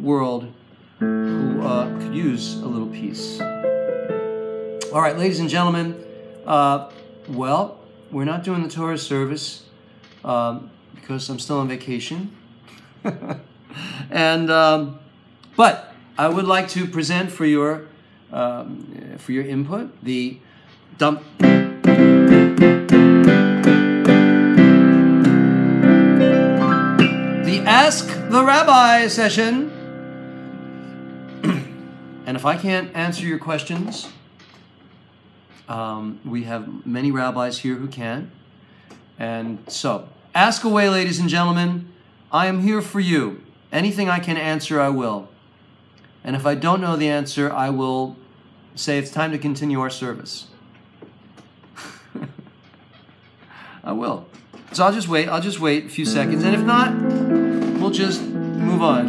world who could use a little peace. All right, ladies and gentlemen, well, we're not doing the Torah service because I'm still on vacation. And but I would like to present for your input the Ask the Rabbi session. And if I can't answer your questions, we have many rabbis here who can. And so, ask away, ladies and gentlemen. I am here for you. Anything I can answer, I will. And if I don't know the answer, I will say it's time to continue our service. I will. So I'll just wait a few seconds. And if not, we'll just move on.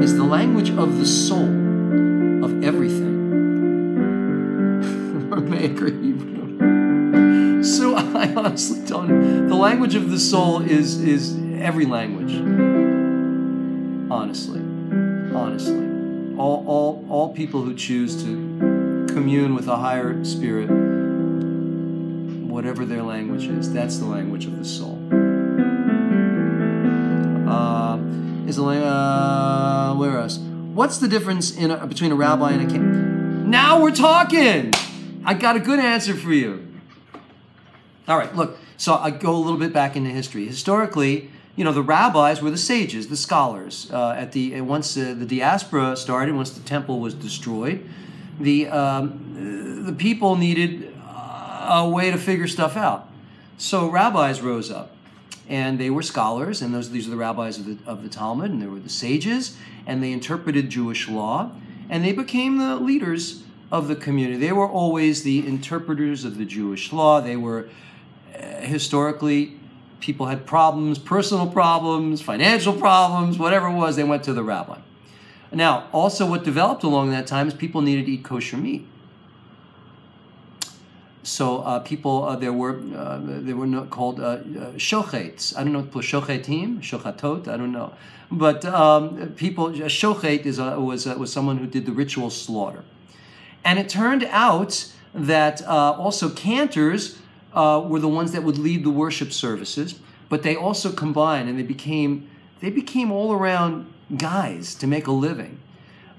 Is the language of the soul of everything. So I honestly don't. The language of the soul is every language. Honestly. All people who choose to commune with a higher spirit, whatever their language is, that's the language of the soul. Where else? What's the difference between a rabbi and a king? Now we're talking! I got a good answer for you. All right, look, so I go a little bit back into history. Historically, the rabbis were the sages, the scholars. Once the diaspora started, once the temple was destroyed, the people needed a way to figure stuff out. So rabbis rose up, and they were scholars, and these are the rabbis of the Talmud, and they were the sages, and they interpreted Jewish law, and they became the leaders of the community. They were always the interpreters of the Jewish law. They were historically. People had problems, personal problems, financial problems, whatever it was, they went to the rabbi. Now, also what developed along that time is people needed to eat kosher meat. people they were called shochets. I don't know, shochetim, shochatot. I don't know, but people. Shochet was someone who did the ritual slaughter, and it turned out that also cantors were the ones that would lead the worship services, but they also combined and they became all around guys to make a living,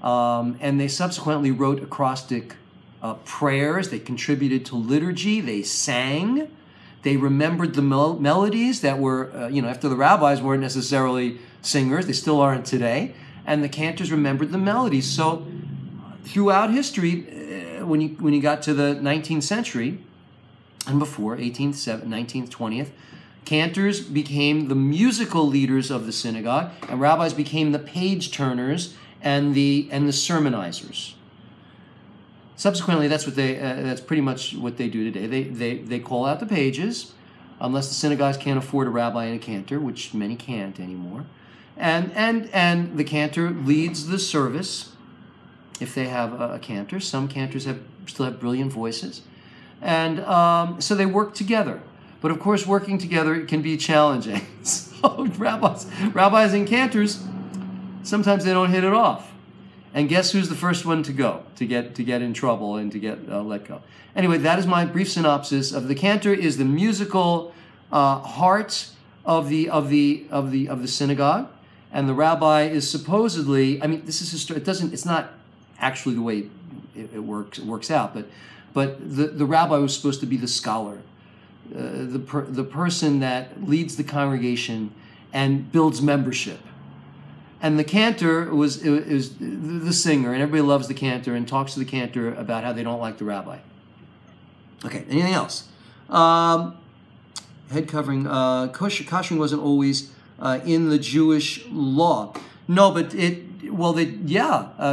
and they subsequently wrote acrostic prayers. They contributed to liturgy. They sang. They remembered the melodies that were, after the rabbis weren't necessarily singers. They still aren't today. And the cantors remembered the melodies. So throughout history, when you got to the 19th century and before, 18th, 19th, 20th, cantors became the musical leaders of the synagogue, and rabbis became the page turners and the sermonizers. Subsequently, that's pretty much what they do today. They call out the pages, unless the synagogues can't afford a rabbi and a cantor, which many can't anymore. And the cantor leads the service if they have a cantor. Some cantors still have brilliant voices, and so they work together. But of course, working together can be challenging. So rabbis and cantors, sometimes they don't hit it off. And guess who's the first one to go, to get in trouble and to get let go? Anyway, that is my brief synopsis of the cantor. Is the musical heart of the synagogue, and the rabbi is supposedly. I mean, this is it's not actually the way it works out, but the rabbi was supposed to be the scholar, the person that leads the congregation and builds membership. And the cantor is the singer, and everybody loves the cantor and talks to the cantor about how they don't like the rabbi. Okay, anything else? Head covering. Koshering wasn't always in the Jewish law. No, but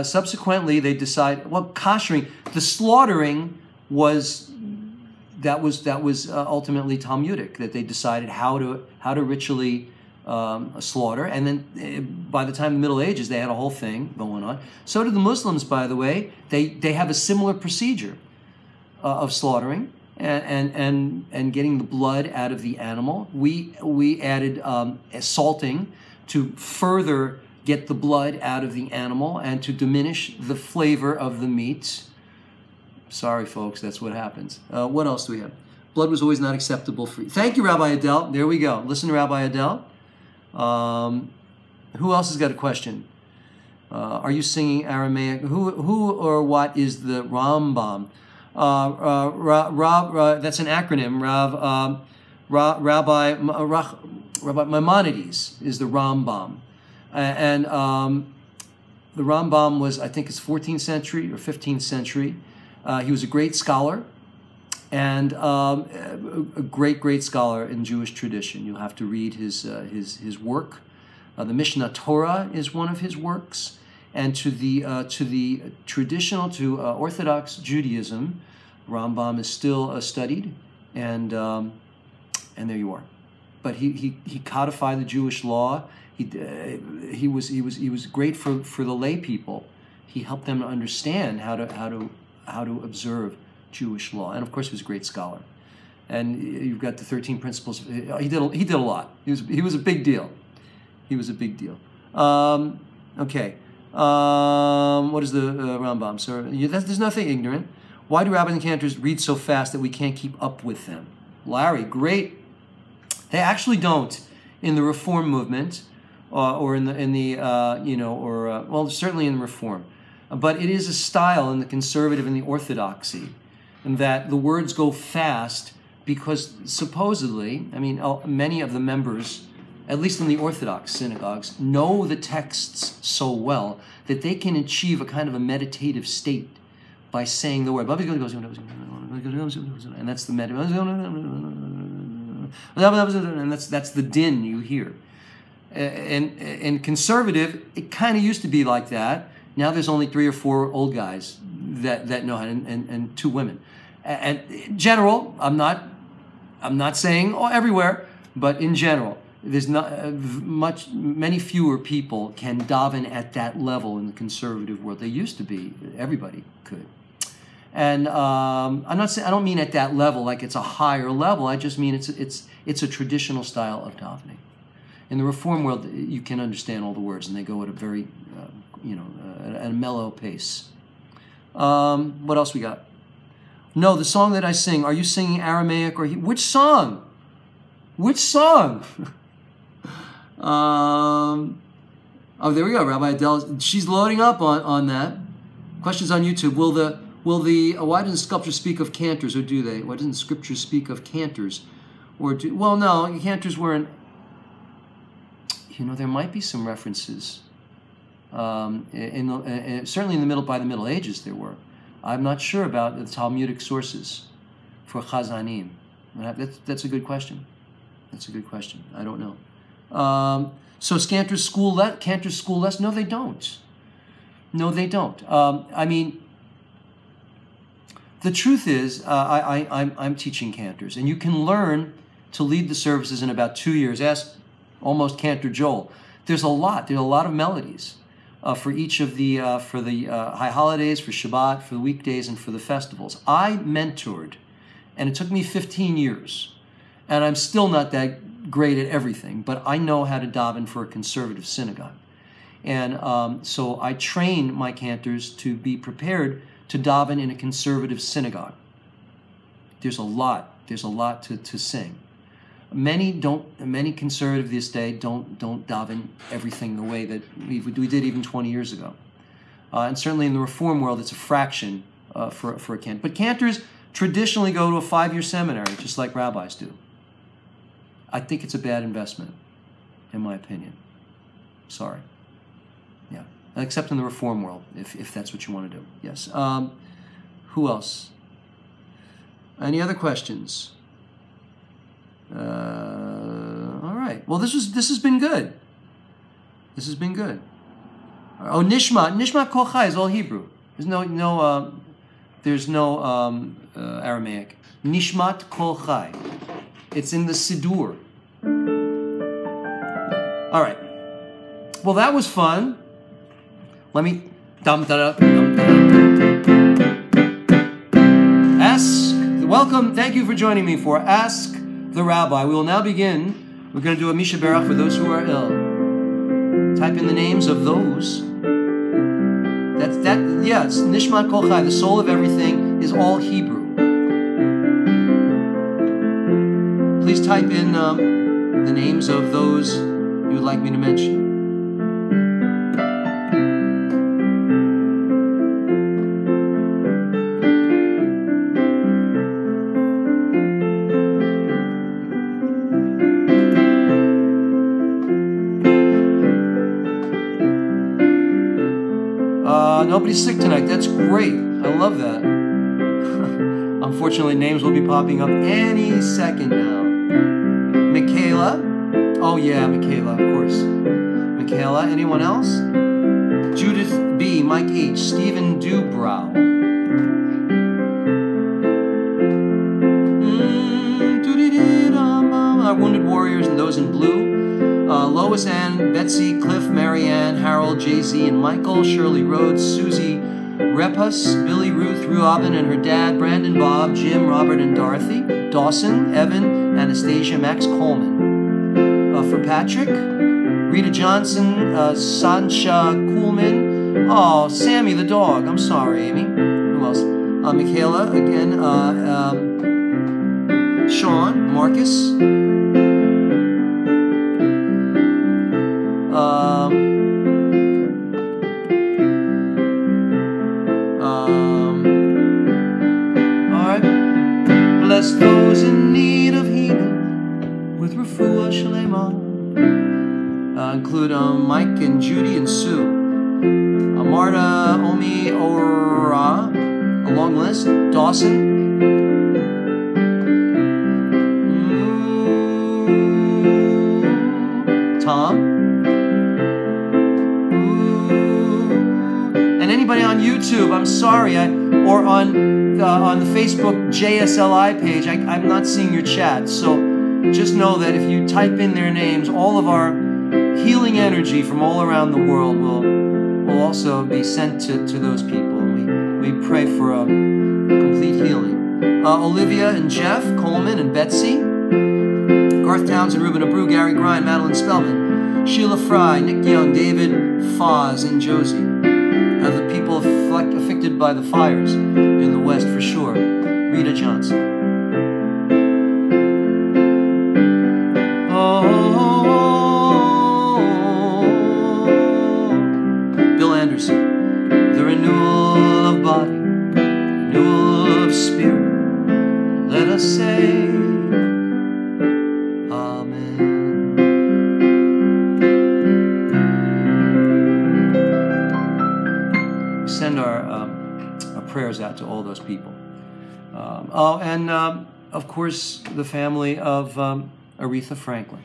subsequently they decide. Well, koshering, the slaughtering was ultimately Talmudic. That they decided how to ritually slaughter, and then by the time the Middle Ages, they had a whole thing going on. So did the Muslims, by the way. They have a similar procedure of slaughtering and getting the blood out of the animal. We added salting to further get the blood out of the animal and to diminish the flavor of the meat. Sorry, folks, that's what happens. What else do we have? Blood was always not acceptable for you. Thank you, Rabbi Adele. There we go. Listen to Rabbi Adele. Who else has got a question? Are you singing Aramaic? Who or what is the Rambam? That's an acronym. Rabbi Maimonides is the Rambam, and the Rambam was, I think, it's 14th century or 15th century. He was a great scholar. And a great scholar in Jewish tradition. You'll have to read his work. The Mishnah Torah is one of his works, and to the traditional, Orthodox Judaism, Rambam is still studied, and there you are. But he codified the Jewish law. He was great for the lay people. He helped them to understand how to observe Jewish law, and of course he was a great scholar. And you've got the 13 principles. He did a lot. He was a big deal. He was a big deal. Okay. What is the Rambam? So there's nothing ignorant. Why do rabbis and cantors read so fast that we can't keep up with them? Larry, great. They actually don't in the Reform movement, or certainly in Reform. But it is a style in the conservative and the orthodoxy, that the words go fast because supposedly, many of the members, at least in the Orthodox synagogues, know the texts so well that they can achieve a kind of a meditative state by saying the word. And that's the and that's the din you hear. And conservative, it kind of used to be like that. Now there's only 3 or 4 old guys that know how, and 2 women. And in general, I'm not saying everywhere, but in general, there's not many fewer people can daven at that level in the conservative world. They used to be, everybody could. And I'm not saying, I don't mean at that level, like it's a higher level. I just mean it's a traditional style of davening. In the Reform world, you can understand all the words, and they go at a very, at a mellow pace. What else we got? No, the song that I sing. Are you singing Aramaic or which song? Which song? Oh, there we go. Rabbi Adele. She's loading up on that. Questions on YouTube. Why doesn't Scripture speak of cantors, or do they? Why doesn't Scripture speak of cantors, or do? Well, no, cantors weren't. There might be some references. Certainly by the Middle Ages there were. I'm not sure about the Talmudic sources for chazanim. That's a good question. That's a good question. I don't know. So cantors school less? No, they don't. No, they don't. The truth is, I'm teaching cantors, and you can learn to lead the services in about 2 years. Ask almost Cantor Joel. There's a lot of melodies for each of the high holidays, for Shabbat, for the weekdays, and for the festivals. I mentored, and it took me 15 years, and I'm still not that great at everything, but I know how to daven for a conservative synagogue. And so I train my cantors to be prepared to daven in a conservative synagogue. There's a lot to sing. Many conservative this day don't daven everything the way that we did even 20 years ago. And certainly in the Reform world, it's a fraction for a cantor. But cantors traditionally go to a 5-year seminary, just like rabbis do. I think it's a bad investment, in my opinion. Sorry. Yeah. Except in the Reform world, if that's what you want to do. Yes. Who else? Any other questions? All right. Well, this has been good. This has been good. Oh, Nishma Kol Chai is all Hebrew. There's no Aramaic. Nishmat Kol Chai. It's in the Siddur. All right. Well, that was fun. Let me welcome. Thank you for joining me for Ask the Rabbi. We will now begin. We're going to do a Misha Berach for those who are ill. Type in the names of those. It's Nishmat Kol Chai. The soul of everything is all Hebrew. Please type in the names of those you would like me to mention. Nobody's sick tonight. That's great. I love that. Unfortunately, names will be popping up any second now. Michaela. Oh, yeah, Michaela, of course. Michaela. Anyone else? Judith B. Mike H. Stephen Dubrow. Our Wounded Warriors and those in blue. Lois Ann, Betsy, Cliff, Marianne, Harold, Jay-Z, and Michael, Shirley Rhodes, Susie, Repus, Billy, Ruth, Robin and her dad, Brandon, Bob, Jim, Robert, and Dorothy, Dawson, Evan, Anastasia, Max Coleman. For Patrick, Rita Johnson, Sancha Kuhlman, oh, Sammy the dog, I'm sorry, Amy. Who else? Michaela, again, Sean, Marcus, bless those in need of healing with refuah shlema. Include Mike and Judy and Sue. Marta, Omi, Ora, a long list. Dawson. Tom. And anybody on YouTube, I'm sorry, or on the Facebook JSLI page, I'm not seeing your chat. So just know that if you type in their names, all of our healing energy from all around the world will also be sent to those people. And we pray for complete healing. Olivia and Jeff Coleman and Betsy, Garth Townsend, Ruben Abreu, Gary Grind, Madeline Spellman, Sheila Fry, Nick Young, David Foz, and Josie. The people affected by the fires in the West for sure. Rita Johnson. Bill Anderson. The renewal of body, renewal of spirit. Let us say send our prayers out to all those people. And of course, the family of Aretha Franklin.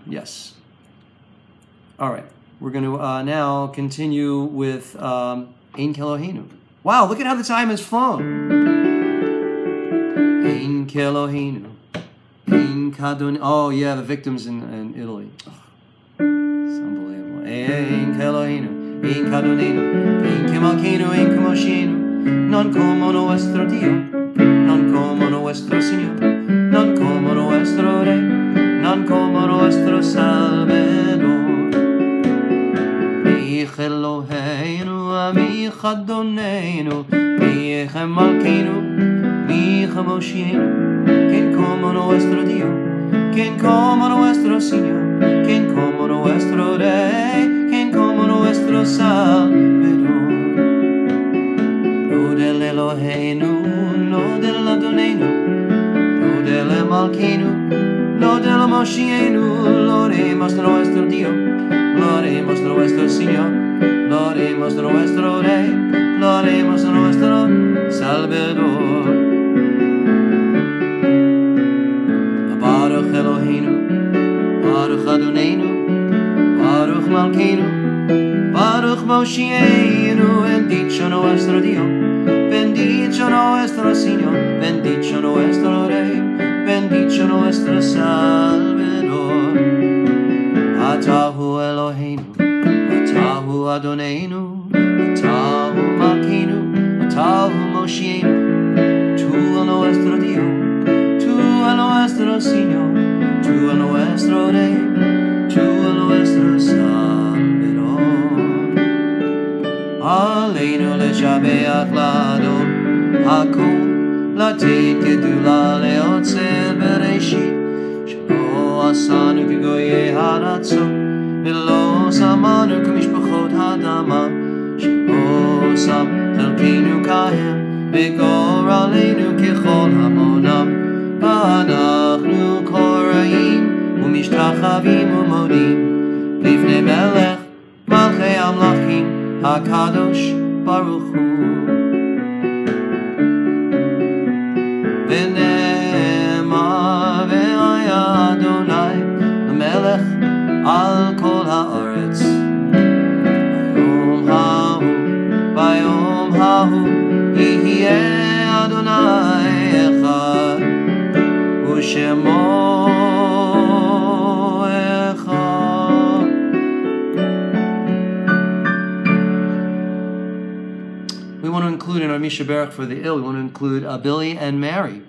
Yes. All right. We're going to now continue with Ein Kelohenu. Wow, look at how the time has flown. Ein Kelohenu. Ein Kadon. Oh, yeah, the victims in Italy. Oh, it's unbelievable. Ein Kelohenu. Ein Kadonenu, Ein Kemalkenu, Ein Kemoshenu, non como nuestro Dio, non como nuestro Señor, non como nuestro Rey, non como nuestro Salvador. Mich Eloheinu, Mich Adonenu, Mich Kemalkenu, Mich Kemoshenu, quien como nuestro Dio, quien como nuestro Señor, quien como nuestro Rey, como nuestro Salvador. No del Eloheinu, no del Adonenu, no del Malkeinu, no del Moshienu, lo haremos nuestro Dios, lo haremos nuestro Señor, lo haremos nuestro Rey, lo haremos nuestro Salvador. Baruch Eloheinu, Baruch Adonenu, Baruch Malkeinu, Baruch Moshienu, bendicho nuestro Dios, bendicho nuestro Señor, bendicho nuestro Rey, bendicho nuestro Salvador. Atahu Eloheinu, Atahu Adonenu, Atahu Malkeinu, Atahu Moshienu, tú a nuestro Dios, tú a nuestro Señor, tú a nuestro Rey, tú a nuestro Salvador. Aleinu leshabeach l'Adon hakol, לתת גדולה לעוצר בראשית, שלא עשנו כגויי הרצון, ולא שמנו כמשפחות האדמה, שלא שם חלקנו כהם, וגורלנו ככל המונם, ואנחנו קוראים ומשתחווים ומודים, לפני מלך מלכי המלכים, הקדוש ברוך הוא. ונאמר והיה אדוני למלך על כל הארץ. ביום ההוא יהיה אדוני אחד ושמו אחד. We want to include in our Misha Barak for the ill, we want to include Billy and Mary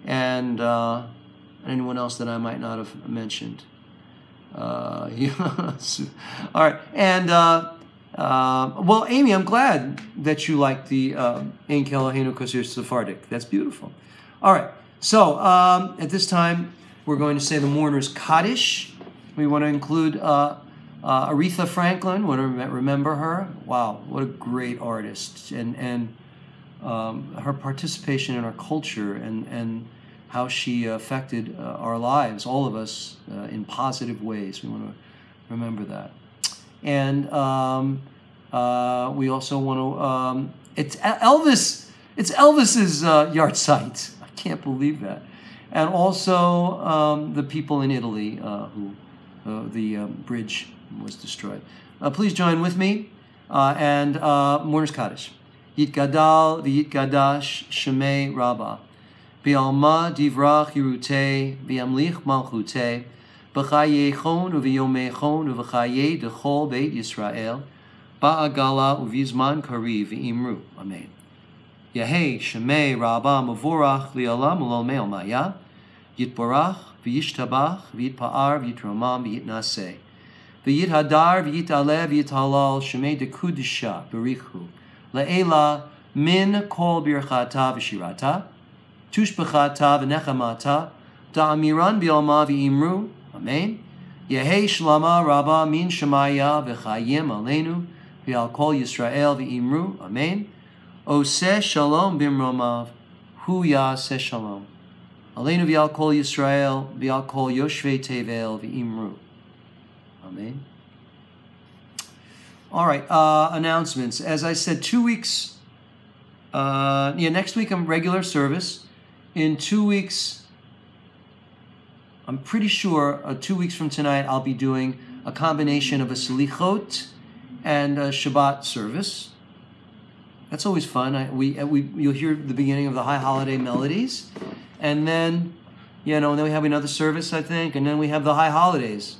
and anyone else that I might not have mentioned. Yes. All right. And well, Amy, I'm glad that you like the Ein Kelohenu because you're Sephardic. That's beautiful. All right. So at this time, we're going to say the mourner's Kaddish. We want to include Aretha Franklin. Want to remember her? Wow, what a great artist, and her participation in our culture and how she affected our lives, all of us, in positive ways. We want to remember that. And we also want to. It's Elvis's yard site. I can't believe that. And also the people in Italy who the bridge was destroyed. Please join with me and Mourner's Kaddish. Yitgadal v'yitgadash shemei Rabbi. B'alma divrach yirutei b'amlich malchutei. B'chayei chon u'v'yomei chon u'v'chayei dechol beit Yisrael. ba'agala uvizman kari v'imru. Amen. Yehei shemei rabba mavorach li'olam u'lolmei maya yitborach v'yishtabach v'yitpa'ar v'yitramam v'yitnaseh v'yithadar v'yitale v'yithalal shemei dekudisha berichu le'ela min kol birchata v'shirata tushbechata v'nechamata da'amiran bi'alma v'imru. Amen. Yehei shlama rabba min shemaya v'chayim aleinu v'al kol Yisrael v'imru. Amen. Oseh shalom bimromav hu yaseh shalom aleinu v'al kol Yisrael v'al kol yoshvei tevel v'imru. Amen. All right, announcements. As I said, 2 weeks. Next week I'm regular service. In 2 weeks, I'm pretty sure 2 weeks from tonight I'll be doing a combination of a selichot and a Shabbat service. That's always fun. You'll hear the beginning of the high holiday melodies, and then then we have another service, I think, and then we have the high holidays.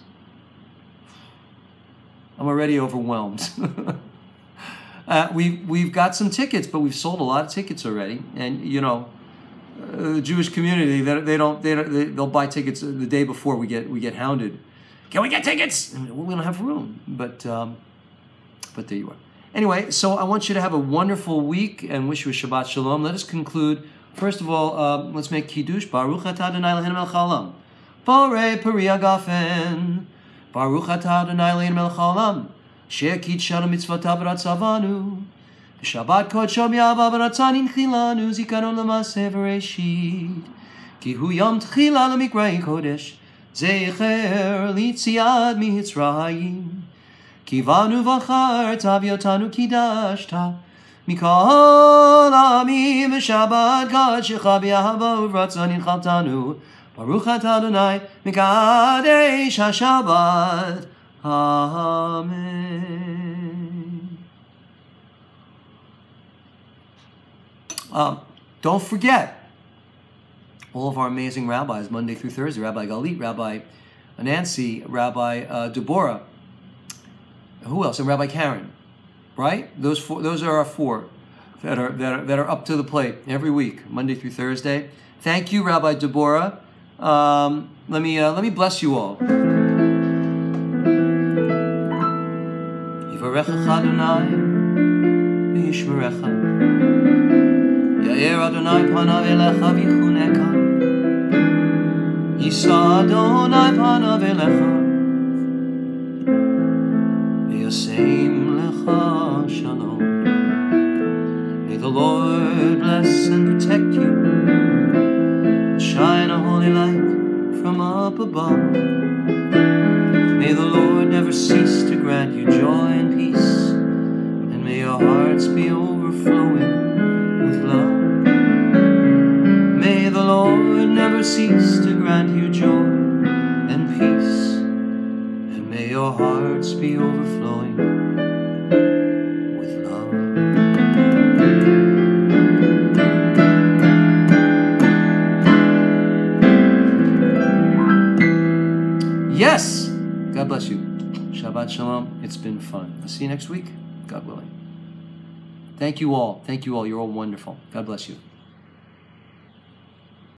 I'm already overwhelmed. We've got some tickets, but we've sold a lot of tickets already, and the Jewish community, they'll buy tickets the day before we get hounded. Can we get tickets? We don't have room, but there you are. Anyway, so I want you to have a wonderful week and wish you a Shabbat Shalom. Let us conclude. First of all, let's make Kiddush. Baruch atah Adonai Eloheinu melech haolam, borei peri hagafen. Baruch atah Adonai Eloheinu melech haolam, asher kidshanu mitzvotav v'ratzavanu. Shabbat kodsho mi'ava v'ratzan inchilanu zikaron l'maseh v'reshit. Ki hu yom tchila l'mikrei kodesh, zecher l'yitziat mitzrayim. Ki vanu v'charta v'yotanu kidashta, mikol amim v'shabbat kodshecha b'yahava v'ratzan inchaltanu. Baruch atah Adonai mekadesh haShabbat. Amen. Don't forget all of our amazing rabbis, Monday through Thursday, Rabbi Galit, Rabbi Nancy, Rabbi Deborah, who else? And Rabbi Karen, right? Those are our four that are up to the plate every week, Monday through Thursday. Thank you, Rabbi Deborah. Let me bless you all. Yivarechecha Adonai v'yishmerecha. Yair Adonai panav elecha v'yichuneka. Yisa Adonai panav elecha v'yaseim lecha shalom. May the Lord bless and protect you, shine a holy light from up above. May the Lord never cease to grant you joy and peace, and may your hearts be overflowing with love. May the Lord never cease to grant you joy and peace, and may your hearts be overflowing with love. Yes! God bless you. Shabbat Shalom. It's been fun. I'll see you next week, God willing. Thank you all. Thank you all. You're all wonderful. God bless you.